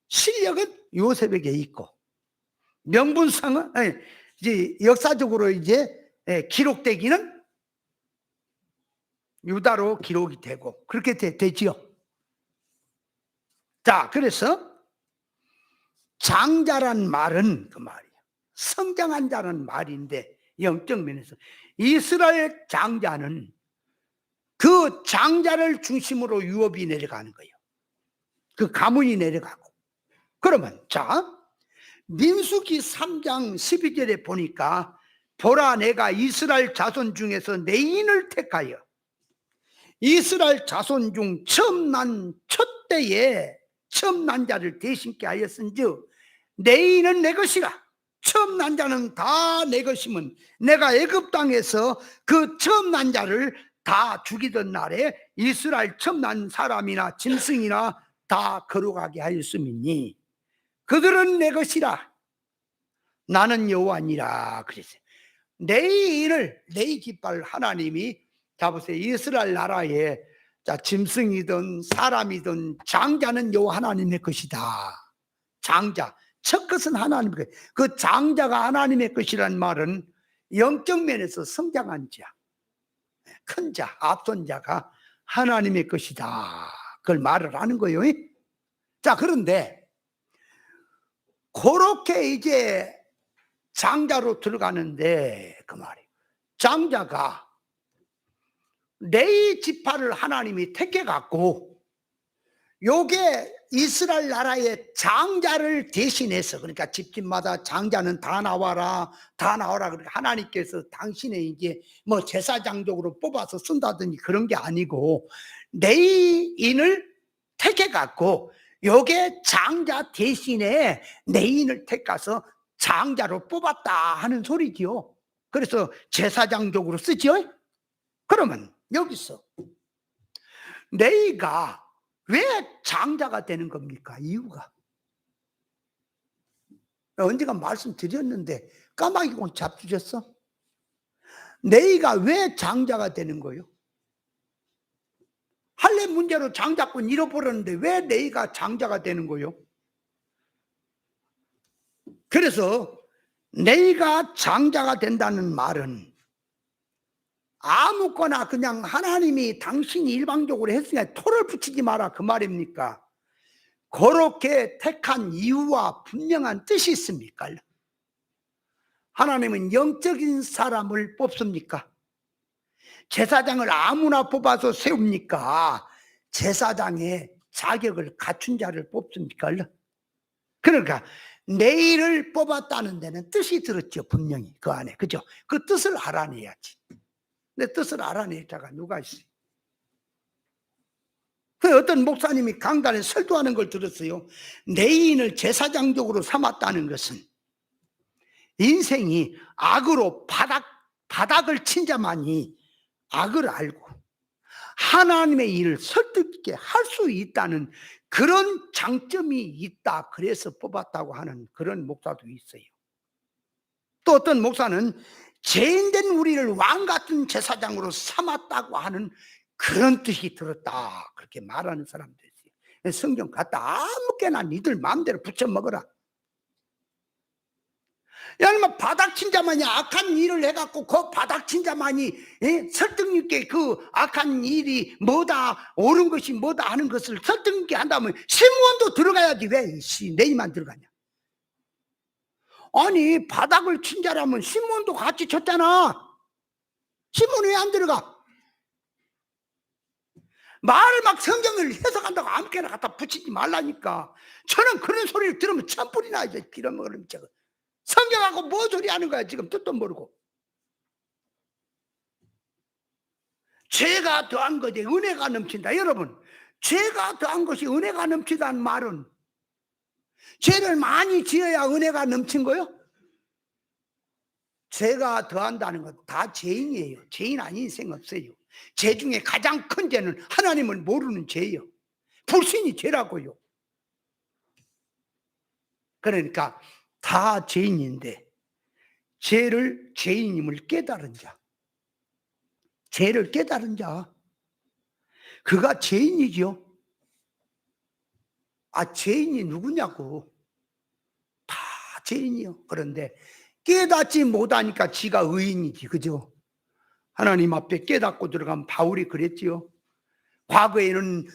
A: 실력은 요셉에게 있고, 명분상은 이제 역사적으로 이제 기록되기는 유다로 기록이 되고 그렇게 되지요. 자, 그래서 장자란 말은 그 말이에요, 성장한 자란 말인데, 영적 면에서 이스라엘 장자는 그 장자를 중심으로 유업이 내려가는 거예요. 그 가문이 내려가고. 그러면 자, 민수기 3장 12절에 보니까 보라, 내가 이스라엘 자손 중에서 내 인을 택하여 이스라엘 자손 중 처음 난 첫 때에 처음 난 자를 대신케 하였은즉 내 인은 내 것이라. 처음 난 자는 다 내 것이면 내가 애굽 땅에서 그 처음 난 자를 다 죽이던 날에 이스라엘 처음 난 사람이나 짐승이나 다 거룩하게 하였음이니 그들은 내 것이라. 나는 여호와니라 그랬어요. 내 인을, 내 깃발 하나님이 잡으세요. 이스라엘 나라에 짐승이든 사람이든 장자는 여호와 하나님의 것이다. 장자, 첫 것은 하나님의 것. 그 장자가 하나님의 것이라는 말은 영적 면에서 성장한 자, 큰 자, 앞선 자가 하나님의 것이다, 그걸 말을 하는 거예요. 자, 그런데 그렇게 이제 장자로 들어가는데 그 말이에요, 장자가 레위 지파를 하나님이 택해 갖고 요게 이스라엘 나라의 장자를 대신해서, 그러니까 집집마다 장자는 다 나와라, 다 나와라. 그러니까 하나님께서 당신의 이제 뭐 제사장적으로 뽑아서 쓴다든지 그런 게 아니고 레위인을 택해 갖고 요게 장자 대신에 레위인을 택해서 장자로 뽑았다 하는 소리지요. 그래서 제사장적으로 쓰지요. 그러면 여기서 레위가 왜 장자가 되는 겁니까? 이유가 언제가 말씀드렸는데 까마귀고 잡수셨어? 레위가 왜 장자가 되는 거예요? 할례 문제로 장자권 잃어버렸는데 왜 레위가 장자가 되는 거예요? 그래서 레위가 장자가 된다는 말은 아무거나 그냥 하나님이 당신이 일방적으로 했으니까 토를 붙이지 마라 그 말입니까? 그렇게 택한 이유와 분명한 뜻이 있습니까? 하나님은 영적인 사람을 뽑습니까? 제사장을 아무나 뽑아서 세웁니까? 제사장의 자격을 갖춘 자를 뽑습니까? 그러니까 내일을 뽑았다는 데는 뜻이 들었죠, 분명히 그 안에. 그죠? 그 뜻을 알아내야지. 내 뜻을 알아낼 자가 누가 있어요? 그 어떤 목사님이 강단에 설교하는 걸 들었어요. 레위인을 제사장적으로 삼았다는 것은 인생이 악으로 바닥을 친 자만이 악을 알고 하나님의 일을 설득 있게 할 수 있다는 그런 장점이 있다. 그래서 뽑았다고 하는 그런 목사도 있어요. 또 어떤 목사는 죄인된 우리를 왕 같은 제사장으로 삼았다고 하는 그런 뜻이 들었다. 그렇게 말하는 사람도 있어요. 성경 갖다 아무개나 니들 마음대로 붙여 먹어라. 여러분, 바닥친 자만이 악한 일을 해갖고 그 바닥친 자만이 설득 있게 그 악한 일이 뭐다, 옳은 것이 뭐다 하는 것을 설득 있게 한다면 시므온도 들어가야지. 왜 내이만 들어가냐? 아니, 바닥을 친 자라면 시므온도 같이 쳤잖아. 시므온 왜 안 들어가? 말을 막 성경을 해석한다고 아무렇게나 갖다 붙이지 말라니까. 저는 그런 소리를 들으면 천불이 나죠. 빌어먹으면 저거. 성경하고 뭐 소리 하는 거야 지금. 뜻도 모르고. 죄가 더한 것에 은혜가 넘친다. 여러분, 죄가 더한 것이 은혜가 넘치다는 말은 죄를 많이 지어야 은혜가 넘친 거요? 죄가 더한다는 건 다 죄인이에요. 죄인 아닌 인생 없어요. 죄 중에 가장 큰 죄는 하나님을 모르는 죄예요. 불신이 죄라고요. 그러니까 다 죄인인데 죄인임을 깨달은 자, 죄를 깨달은 자, 그가 죄인이죠. 죄인이 누구냐고. 다 죄인이요. 그런데 깨닫지 못하니까 지가 의인이지, 그죠? 하나님 앞에 깨닫고 들어간 바울이 그랬지요. 과거에는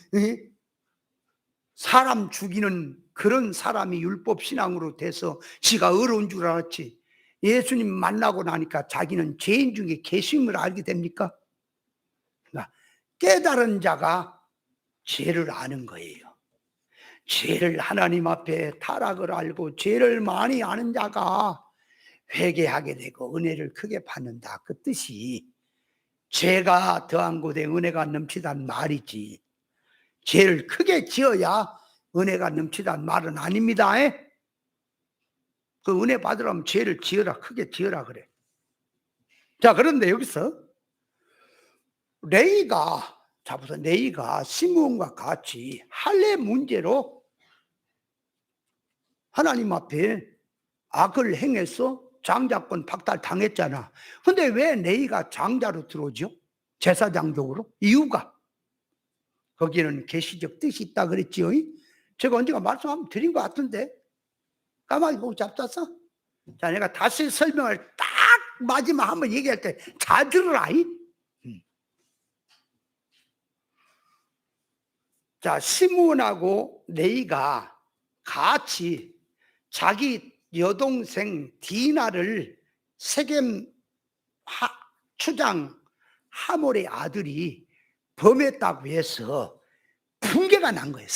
A: 사람 죽이는 그런 사람이 율법신앙으로 돼서 지가 의로운 줄 알았지, 예수님 만나고 나니까 자기는 죄인 중에 계심을 알게 됩니까? 깨달은 자가 죄를 아는 거예요. 죄를 하나님 앞에 타락을 알고 죄를 많이 아는 자가 회개하게 되고 은혜를 크게 받는다. 그 뜻이 죄가 더한 곳에 은혜가 넘치다는 말이지, 죄를 크게 지어야 은혜가 넘치다는 말은 아닙니다. 그 은혜 받으려면 죄를 지어라, 크게 지어라 그래. 자, 그런데 여기서 레이가 시므온과 같이 할례 문제로 하나님 앞에 악을 행해서 장자권 박탈 당했잖아. 근데 왜 레이가 장자로 들어오죠? 제사장적으로? 이유가 거기는 계시적 뜻이 있다 그랬지요. 제가 언젠가 말씀 한번 드린 것 같은데 까마귀 보고 잡쌌어? 자, 내가 다시 설명을 딱 마지막 한번 얘기할 때 잘 들으라. 자, 시므온하고 레이가 같이 자기 여동생 디나를 세겜 추장 하몰의 아들이 범했다고 해서 분개가 난 거예요.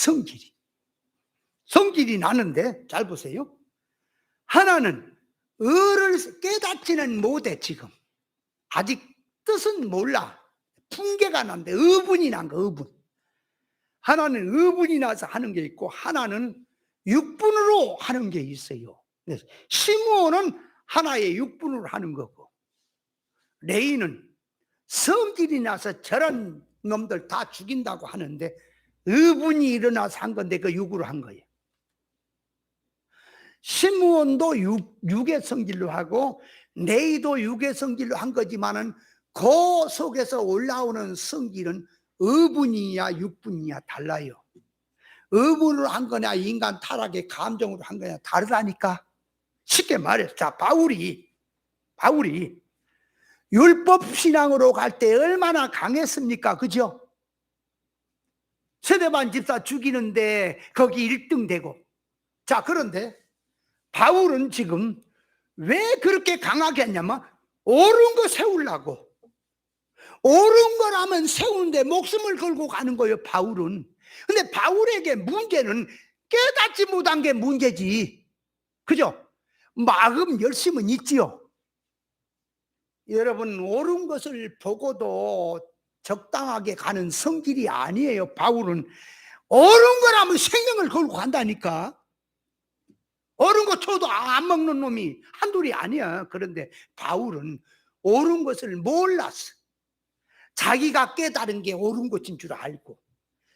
A: 성질이 나는데, 잘 보세요. 하나는 을을 깨닫지는 못해. 지금 아직 뜻은 몰라. 분개가 난데 의분이 난 거. 의분. 하나는 의분이 나서 하는 게 있고 하나는 육분으로 하는 게 있어요. 시므온은 하나의 육분으로 하는 거고, 레이는 성질이 나서 저런 놈들 다 죽인다고 하는데 의분이 일어나서 한 건데 그 육으로 한 거예요. 시므온도 육의 성질로 하고 레이도 육의 성질로 한 거지만은 그 속에서 올라오는 성질은 의분이냐 육분이냐 달라요. 의분으로 한 거냐 인간 타락의 감정으로 한 거냐 다르다니까. 쉽게 말해서, 자, 바울이 율법신앙으로 갈 때 얼마나 강했습니까? 그죠? 스데반 집사 죽이는데 거기 1등 되고. 자, 그런데 바울은 지금 왜 그렇게 강하게 했냐면 옳은 거 세우려고. 옳은 거라면 세우는데 목숨을 걸고 가는 거예요, 바울은. 근데 바울에게 문제는 깨닫지 못한 게 문제지. 그죠? 마음 열심은 있지요. 여러분, 옳은 것을 보고도 적당하게 가는 성질이 아니에요. 바울은 옳은 거라면 생명을 걸고 간다니까. 옳은 거 줘도 안 먹는 놈이 한둘이 아니야. 그런데 바울은 옳은 것을 몰랐어. 자기가 깨달은 게 옳은 것인 줄 알고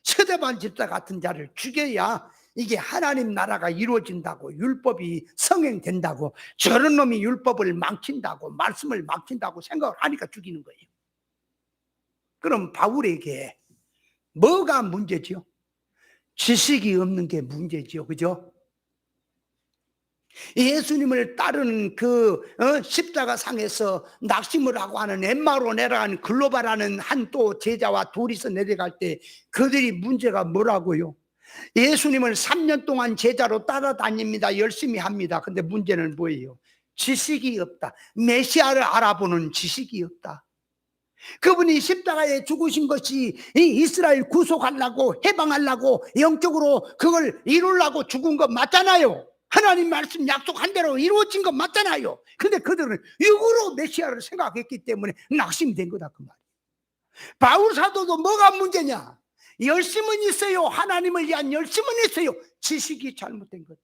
A: 스데반 집사 같은 자를 죽여야 이게 하나님 나라가 이루어진다고, 율법이 성행된다고, 저런 놈이 율법을 망친다고, 말씀을 망친다고 생각을 하니까 죽이는 거예요. 그럼 바울에게 뭐가 문제죠? 지식이 없는 게 문제죠. 그죠? 예수님을 따르는 그 십자가 상에서 낙심을 하고 하는 엠마오로 내려간 글로바라는 한 또 제자와 둘이서 내려갈 때 그들이 문제가 뭐라고요? 예수님을 3년 동안 제자로 따라다닙니다. 열심히 합니다. 근데 문제는 뭐예요? 지식이 없다. 메시아를 알아보는 지식이 없다. 그분이 십자가에 죽으신 것이 이 이스라엘 구속하려고, 해방하려고, 영적으로 그걸 이루려고 죽은 거 맞잖아요. 하나님 말씀 약속한 대로 이루어진 거 맞잖아요. 근데 그들은 육으로 메시아를 생각했기 때문에 낙심된 거다 그 말이에요. 바울 사도도 뭐가 문제냐? 열심은 있어요. 하나님을 위한 열심은 있어요. 지식이 잘못된 거다.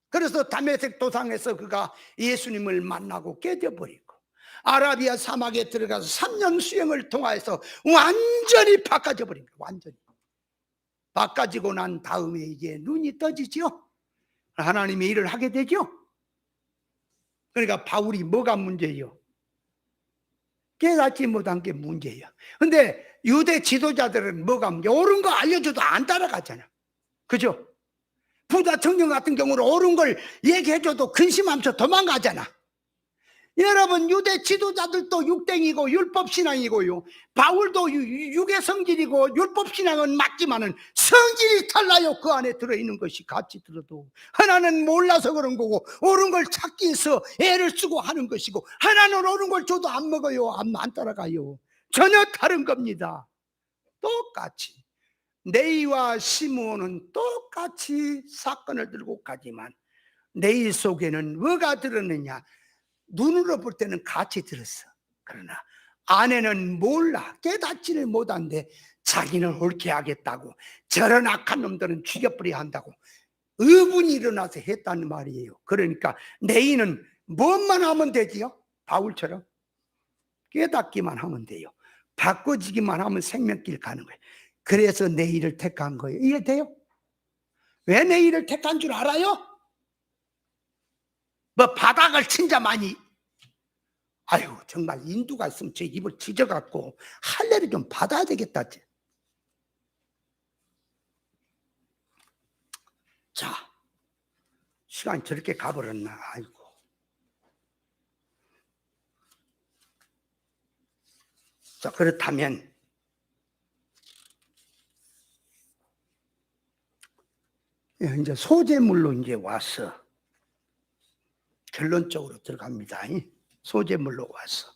A: 그래서 다메섹 도상에서 그가 예수님을 만나고 깨져버리고 아라비아 사막에 들어가서 3년 수행을 통해서 완전히 바꿔져 버린 거예요. 완전히 바꿔지고 난 다음에 이제 눈이 떠지죠. 하나님의 일을 하게 되죠. 그러니까 바울이 뭐가 문제예요? 깨닫지 못한 게 문제예요. 근데 유대 지도자들은 뭐가 문제? 옳은 거 알려줘도 안 따라가잖아. 그죠? 부자 청년 같은 경우는 옳은 걸 얘기해줘도 근심하면서 도망가잖아. 여러분, 유대 지도자들도 육댕이고 율법신앙이고요, 바울도 육의 성질이고 율법신앙은 맞지만은 성질이 달라요. 그 안에 들어있는 것이 같이 들어도. 하나는 몰라서 그런 거고 옳은 걸 찾기 위해서 애를 쓰고 하는 것이고, 하나는 옳은 걸 줘도 안 먹어요. 안 따라가요. 전혀 다른 겁니다. 똑같이 네이와 시므온은 똑같이 사건을 들고 가지만 네이 속에는 뭐가 들었느냐? 눈으로 볼 때는 같이 들었어. 그러나 아내는 몰라, 깨닫지를 못한데 자기는 옳게 하겠다고, 저런 악한 놈들은 죽여버려야 한다고 의분이 일어나서 했다는 말이에요. 그러니까 네이는 뭐만 하면 되지요? 바울처럼 깨닫기만 하면 돼요. 바꿔지기만 하면 생명길 가는 거예요. 그래서 네이를 택한 거예요. 이해돼요? 왜 네이를 택한 줄 알아요? 뭐 바닥을 친 자만이, 아유 정말 인두가 있으면 제 입을 찢어갖고 할례를 좀 받아야 되겠다. 자, 시간이 저렇게 가버렸나. 아이고. 자, 그렇다면 이제 소재물로 이제 와서 결론적으로 들어갑니다. 소재물로 와서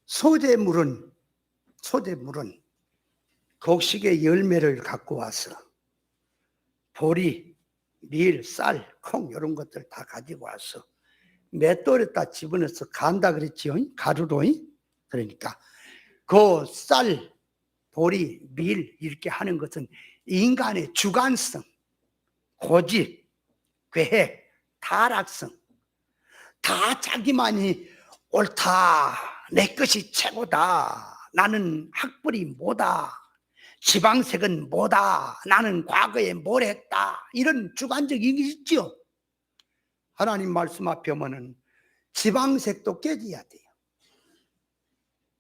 A: 소재물은 곡식의 열매를 갖고 와서 보리, 밀, 쌀, 콩 이런 것들 다 가지고 와서 맷돌에다 집어넣어서 간다 그랬지요. 가루로. 그러니까 그 쌀, 보리, 밀 이렇게 하는 것은 인간의 주관성, 고집, 계획, 타락성, 다 자기만이 옳다, 내 것이 최고다, 나는 학벌이 뭐다, 지방색은 뭐다, 나는 과거에 뭘 했다, 이런 주관적인 게 있죠. 하나님 말씀 앞에 오면은 지방색도 깨져야 돼요.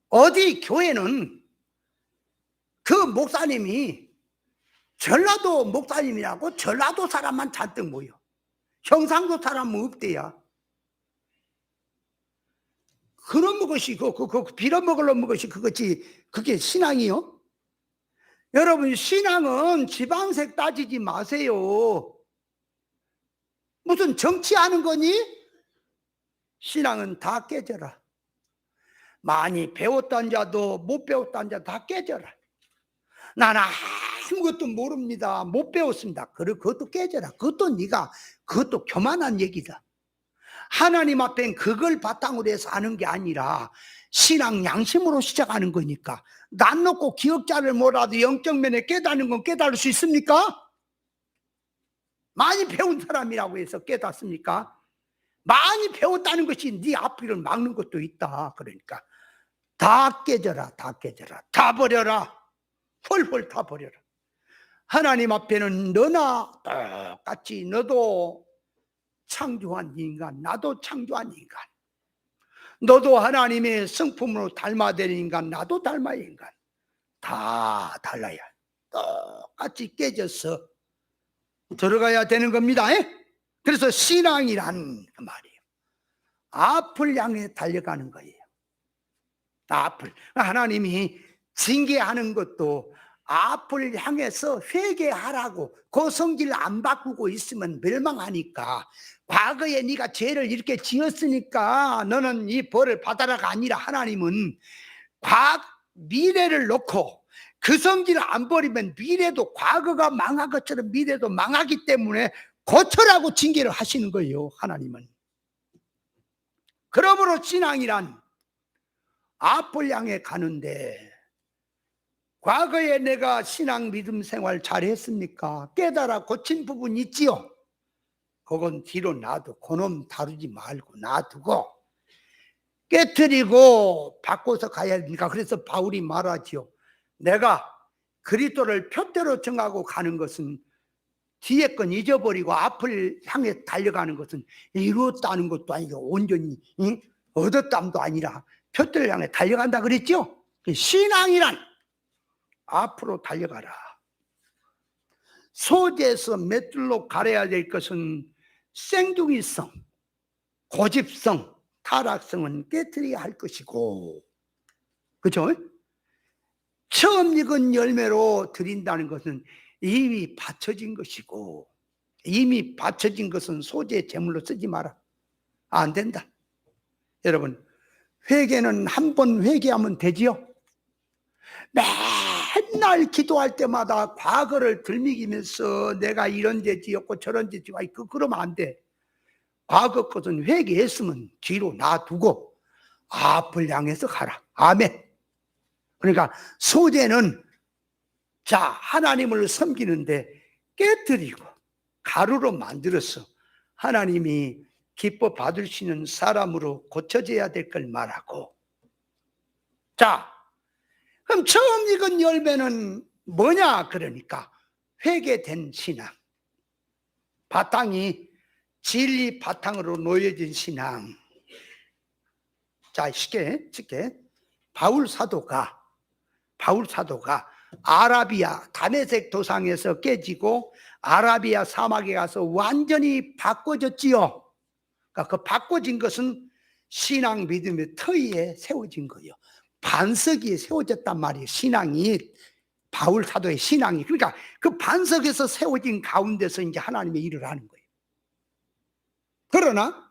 A: 어디 교회는 그 목사님이 전라도 목사님이라고 전라도 사람만 잔뜩 모여, 경상도 사람은 없대야. 그런 것이 빌어먹으려는 것이 그게 신앙이요? 여러분, 신앙은 지방색 따지지 마세요. 무슨 정치하는 거니? 신앙은 다 깨져라. 많이 배웠던 자도 못 배웠던 자도 다 깨져라. 나는 아무것도 모릅니다, 못 배웠습니다. 그것도 깨져라. 그것도 교만한 얘기다. 하나님 앞엔 그걸 바탕으로 해서 하는 게 아니라 신앙 양심으로 시작하는 거니까. 난 놓고 기억자를 몰라도 영적 면에 깨닫는 건 깨달을 수 있습니까? 많이 배운 사람이라고 해서 깨닫습니까? 많이 배웠다는 것이 네 앞길을 막는 것도 있다. 그러니까 다 깨져라, 다 깨져라, 다 버려라, 헐헐 다 버려라. 하나님 앞에는 너나 똑같이 너도 창조한 인간, 나도 창조한 인간, 너도 하나님의 성품으로 닮아야 인간, 나도 닮아야 인간, 다 달라야 똑같이 깨져서 들어가야 되는 겁니다. 그래서 신앙이란 그 말이에요. 앞을 향해 달려가는 거예요. 앞을. 하나님이 징계하는 것도 앞을 향해서 회개하라고, 그 성질 안 바꾸고 있으면 멸망하니까, 과거에 네가 죄를 이렇게 지었으니까 너는 이 벌을 받아라가 아니라, 하나님은 미래를 놓고 그 성질을 안 버리면 미래도, 과거가 망한 것처럼 미래도 망하기 때문에 고쳐라고 징계를 하시는 거예요, 하나님은. 그러므로 신앙이란 앞을 향해 가는데, 과거에 내가 신앙 믿음 생활 잘했습니까? 깨달아 고친 부분 있지요? 그건 뒤로 놔두고, 그놈 다루지 말고 놔두고 깨트리고 바꿔서 가야 되니까. 그래서 바울이 말하지요. 내가 그리스도를 표대로 정하고 가는 것은, 뒤에 건 잊어버리고 앞을 향해 달려가는 것은 이루었다는 것도 아니고 온전히 얻었담도 아니라 표대를 향해 달려간다 그랬죠? 신앙이란 앞으로 달려가라. 소재에서 맷돌로 가려야 될 것은 생뚱이성, 고집성, 타락성은 깨트려야 할 것이고, 그죠? 처음 익은 열매로 드린다는 것은 이미 받쳐진 것이고, 이미 받쳐진 것은 소재 제물로 쓰지 마라. 안 된다. 여러분, 회개는 한 번 회개하면 되지요? 맨날 기도할 때마다 과거를 들먹이면서 내가 이런 죄 지었고 저런 죄 지었고, 그러면 안 돼. 과거 것은 회개했으면 뒤로 놔두고 앞을 향해서 가라. 아멘. 그러니까 소재는, 자, 하나님을 섬기는데 깨뜨리고 가루로 만들어서 하나님이 기뻐 받으시는 사람으로 고쳐져야 될 걸 말하고, 자, 그럼 처음 익은 열매는 뭐냐? 그러니까 회개된 신앙, 바탕이 진리 바탕으로 놓여진 신앙. 자, 쉽게 바울 사도가 아라비아 다메섹 도상에서 깨지고 아라비아 사막에 가서 완전히 바꿔졌지요. 그러니까 그 바꿔진 것은 신앙 믿음의 터위에 세워진 거예요. 반석이 세워졌단 말이에요. 신앙이, 바울 사도의 신앙이. 그러니까 그 반석에서 세워진 가운데서 이제 하나님의 일을 하는 거예요. 그러나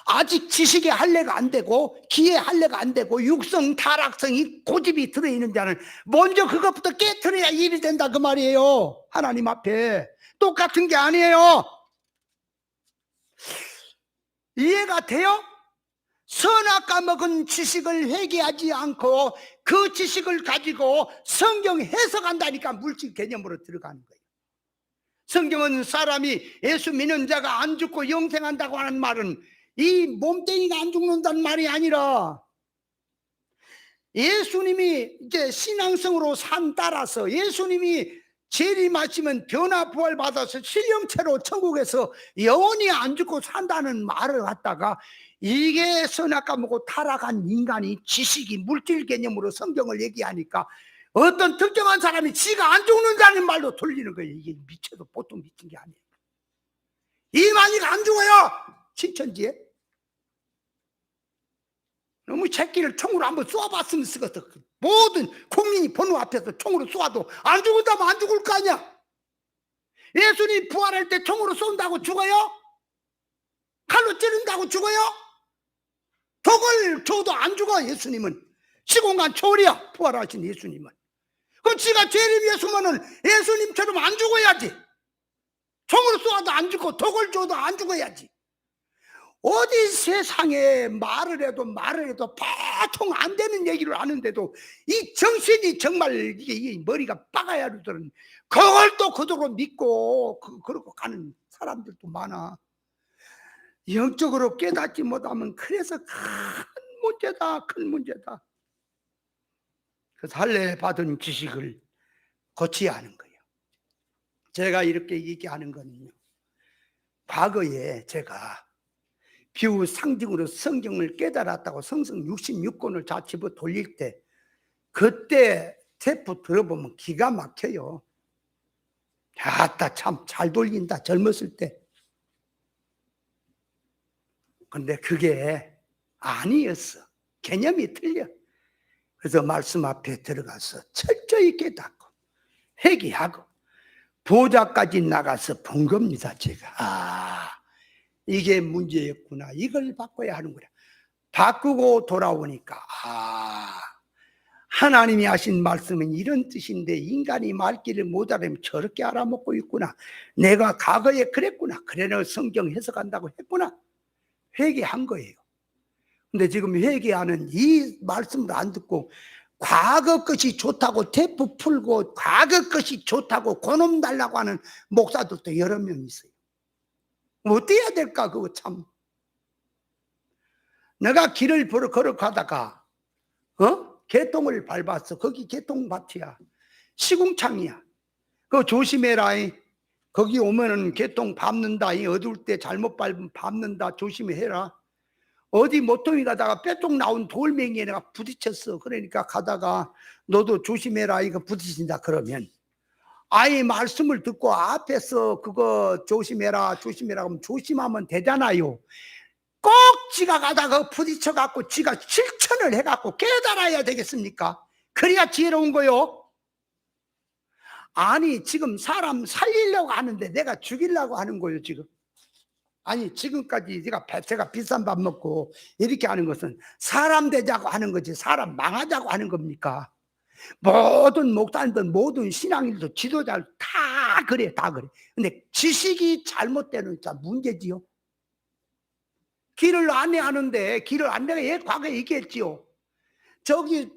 A: 아직 지식의 할례가 안 되고 기의 할례가 안 되고 육성 타락성이 고집이 들어있는 자는 먼저 그것부터 깨트려야 일이 된다 그 말이에요. 하나님 앞에 똑같은 게 아니에요. 이해가 돼요? 선악 까먹은 지식을 회개하지 않고 그 지식을 가지고 성경 해석한다니까 물질 개념으로 들어가는 거예요. 성경은 사람이 예수 믿는 자가 안 죽고 영생한다고 하는 말은 이 몸뚱이가 안 죽는다는 말이 아니라, 예수님이 이제 신앙성으로 산 따라서 예수님이 재림하시면 변화 부활 받아서 신령체로 천국에서 영원히 안 죽고 산다는 말을 갖다가, 이게 선악 까먹고 타락한 인간이 지식이 물질 개념으로 성경을 얘기하니까 어떤 특정한 사람이 지가 안 죽는다는 말로 돌리는 거예요. 이게 미쳐도 보통 미친 게 아니에요. 이만희가 안 죽어요, 신천지에. 너무 새끼를 총으로 한번 쏘아봤으면 쓰겠어. 모든 국민이 보는 앞에서 총으로 쏘아도 안 죽는다면 안 죽을 거 아니야. 예수님 부활할 때 총으로 쏜다고 죽어요? 칼로 찌른다고 죽어요? 독을 줘도 안 죽어. 예수님은 시공간 초월이야, 부활하신 예수님은. 그럼 지가 죄를 위해서면은 예수님처럼 안 죽어야지. 총으로 쏘아도 안 죽고 독을 줘도 안 죽어야지. 어디 세상에 말을 해도 보통 안 되는 얘기를 하는데도 이 정신이 정말 이게 머리가 빠가야 되는, 그걸 또 그대로 믿고 그러고 가는 사람들도 많아. 영적으로 깨닫지 못하면 그래서 큰 문제다. 그 할례 받은 지식을 고쳐야 하는 거예요. 제가 이렇게 얘기하는 거는요, 과거에 제가 비유 상징으로 성경을 깨달았다고 성경 66권을 다 집어 돌릴 때, 그때 테이프 들어보면 기가 막혀요. 아따 참 잘 돌린다, 젊었을 때. 근데 그게 아니었어. 개념이 틀려. 그래서 말씀 앞에 들어가서 철저히 깨닫고 회개하고 보좌까지 나가서 본 겁니다. 제가 이게 문제였구나, 이걸 바꿔야 하는구나. 바꾸고 돌아오니까 하나님이 하신 말씀은 이런 뜻인데 인간이 말귀를 못 알아면 저렇게 알아먹고 있구나. 내가 과거에 그랬구나. 그래서 성경 해석한다고 했구나. 회개한 거예요. 근데 지금 회개하는 이 말씀을 안 듣고 과거 것이 좋다고 테이프 풀고 과거 것이 좋다고 고놈 달라고 하는 목사들도 여러 명 있어요. 어떻게 해야 될까? 그거 참. 내가 길을 걸어가다가 개똥을 밟았어. 거기 개똥밭이야. 시궁창이야. 그거 조심해라. 거기 오면은 개똥 밟는다. 어두울 때 잘못 밟으면 밟는다. 조심해라. 어디 모퉁이 가다가 뾰족 나온 돌멩이에 내가 부딪혔어. 그러니까 가다가 너도 조심해라, 이거 부딪힌다 그러면 아예 말씀을 듣고 앞에서 그거 조심해라 하면 조심하면 되잖아요. 꼭 지가 가다가 부딪혀 갖고 지가 실천을 해 갖고 깨달아야 되겠습니까? 그래야 지혜로운 거요. 아니 지금 사람 살리려고 하는데 내가 죽이려고 하는 거예요 지금. 아니 지금까지 제가 비싼 밥 먹고 이렇게 하는 것은 사람 되자고 하는 거지 사람 망하자고 하는 겁니까? 모든 목사님들 모든 신앙인들도 지도자들 다 그래. 근데 지식이 잘못되는 자 문제지요. 길을 안내하는데 길을 안내가 과거에 얘기했지요. 저기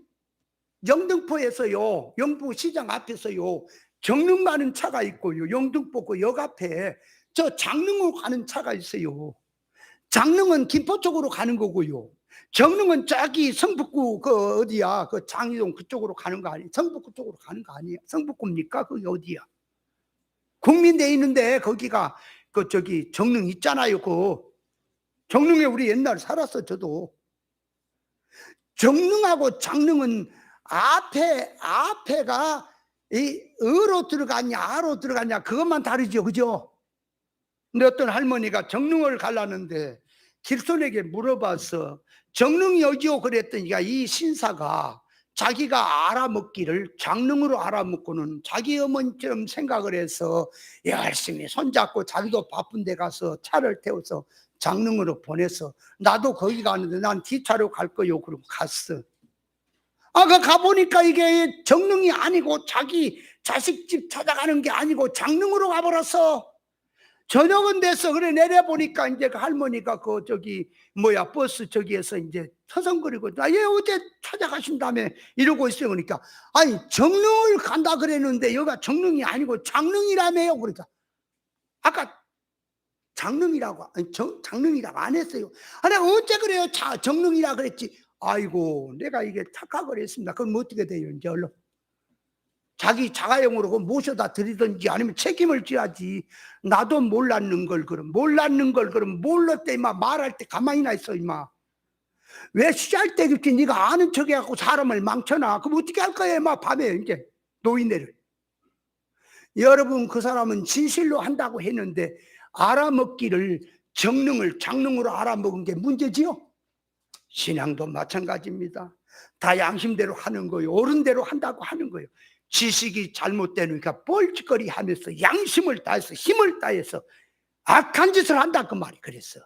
A: 영등포에서요, 영등포시장 앞에서요 정릉 가는 차가 있고요, 영등포 그 역 앞에 저 장릉으로 가는 차가 있어요. 장릉은 김포 쪽으로 가는 거고요, 정릉은 저기 성북구 그 어디야, 그 장이동 그쪽으로 가는 거 아니에요? 성북구 쪽으로 가는 거 아니에요? 성북구입니까? 그게 어디야? 국민대에 있는데 거기가 그 저기 정릉 있잖아요. 그 정릉에 우리 옛날 살았어. 저도. 정릉하고 장릉은 앞에가 이 어로 들어가냐 아로 들어가냐 그것만 다르죠, 그죠? 근데 어떤 할머니가 정릉을 가려는데 길손에게 물어봤어. 정릉이 어디요? 그랬더니 이 신사가 자기가 알아먹기를 장릉으로 알아먹고는 자기 어머니처럼 생각을 해서 열심히 손잡고 자기도 바쁜 데 가서 차를 태워서 장릉으로 보내서 나도 거기 가는데 난 뒤차로 갈 거요. 그러고 갔어. 그 가보니까 이게 정릉이 아니고 자기 자식 집 찾아가는 게 아니고 장릉으로 가버렸어. 저녁은 됐어. 그래 내려보니까 이제 그 할머니가 그 저기 버스 저기에서 이제 서성거리고 얘 어제 찾아가신다며 이러고 있어요. 그러니까 아니 정릉을 간다 그랬는데 여기가 정릉이 아니고 장릉이라며요. 그러니까 아까 장릉이라고 장릉이라고 안 했어요. 내가 어째 그래요? 정릉이라 그랬지. 아이고 내가 이게 착각을 했습니다. 그럼 어떻게 돼요? 이제 얼른 자기 자가용으로 모셔다 드리든지 아니면 책임을 져야지. 나도 몰랐는 걸 그럼 몰랐대 임마. 말할 때 가만히나 있어 임마. 왜 시할 때 이렇게 네가 아는 척 해갖고 사람을 망쳐놔. 그럼 어떻게 할 거야 임마. 밤에 이제 노인네를. 여러분 그 사람은 진실로 한다고 했는데 알아먹기를 정릉을 장릉으로 알아먹은 게 문제지요. 신앙도 마찬가지입니다. 다 양심대로 하는 거예요. 옳은대로 한다고 하는 거예요. 지식이 잘못되니까 뻘짓거리 하면서 양심을 다해서 힘을 다해서 악한 짓을 한다 그 말이 그랬어.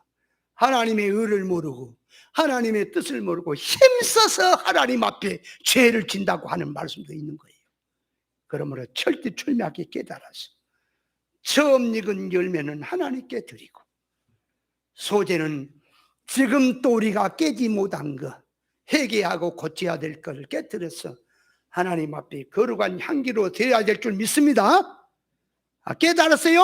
A: 하나님의 의를 모르고 하나님의 뜻을 모르고 힘써서 하나님 앞에 죄를 진다고 하는 말씀도 있는 거예요. 그러므로 철두철미하게 깨달아서 처음 익은 열매는 하나님께 드리고 소재는 지금 또 우리가 깨지 못한 거 회개하고 고쳐야 될 것을 깨뜨려서 하나님 앞에 거룩한 향기로 되어야 될 줄 믿습니다. 깨달았어요?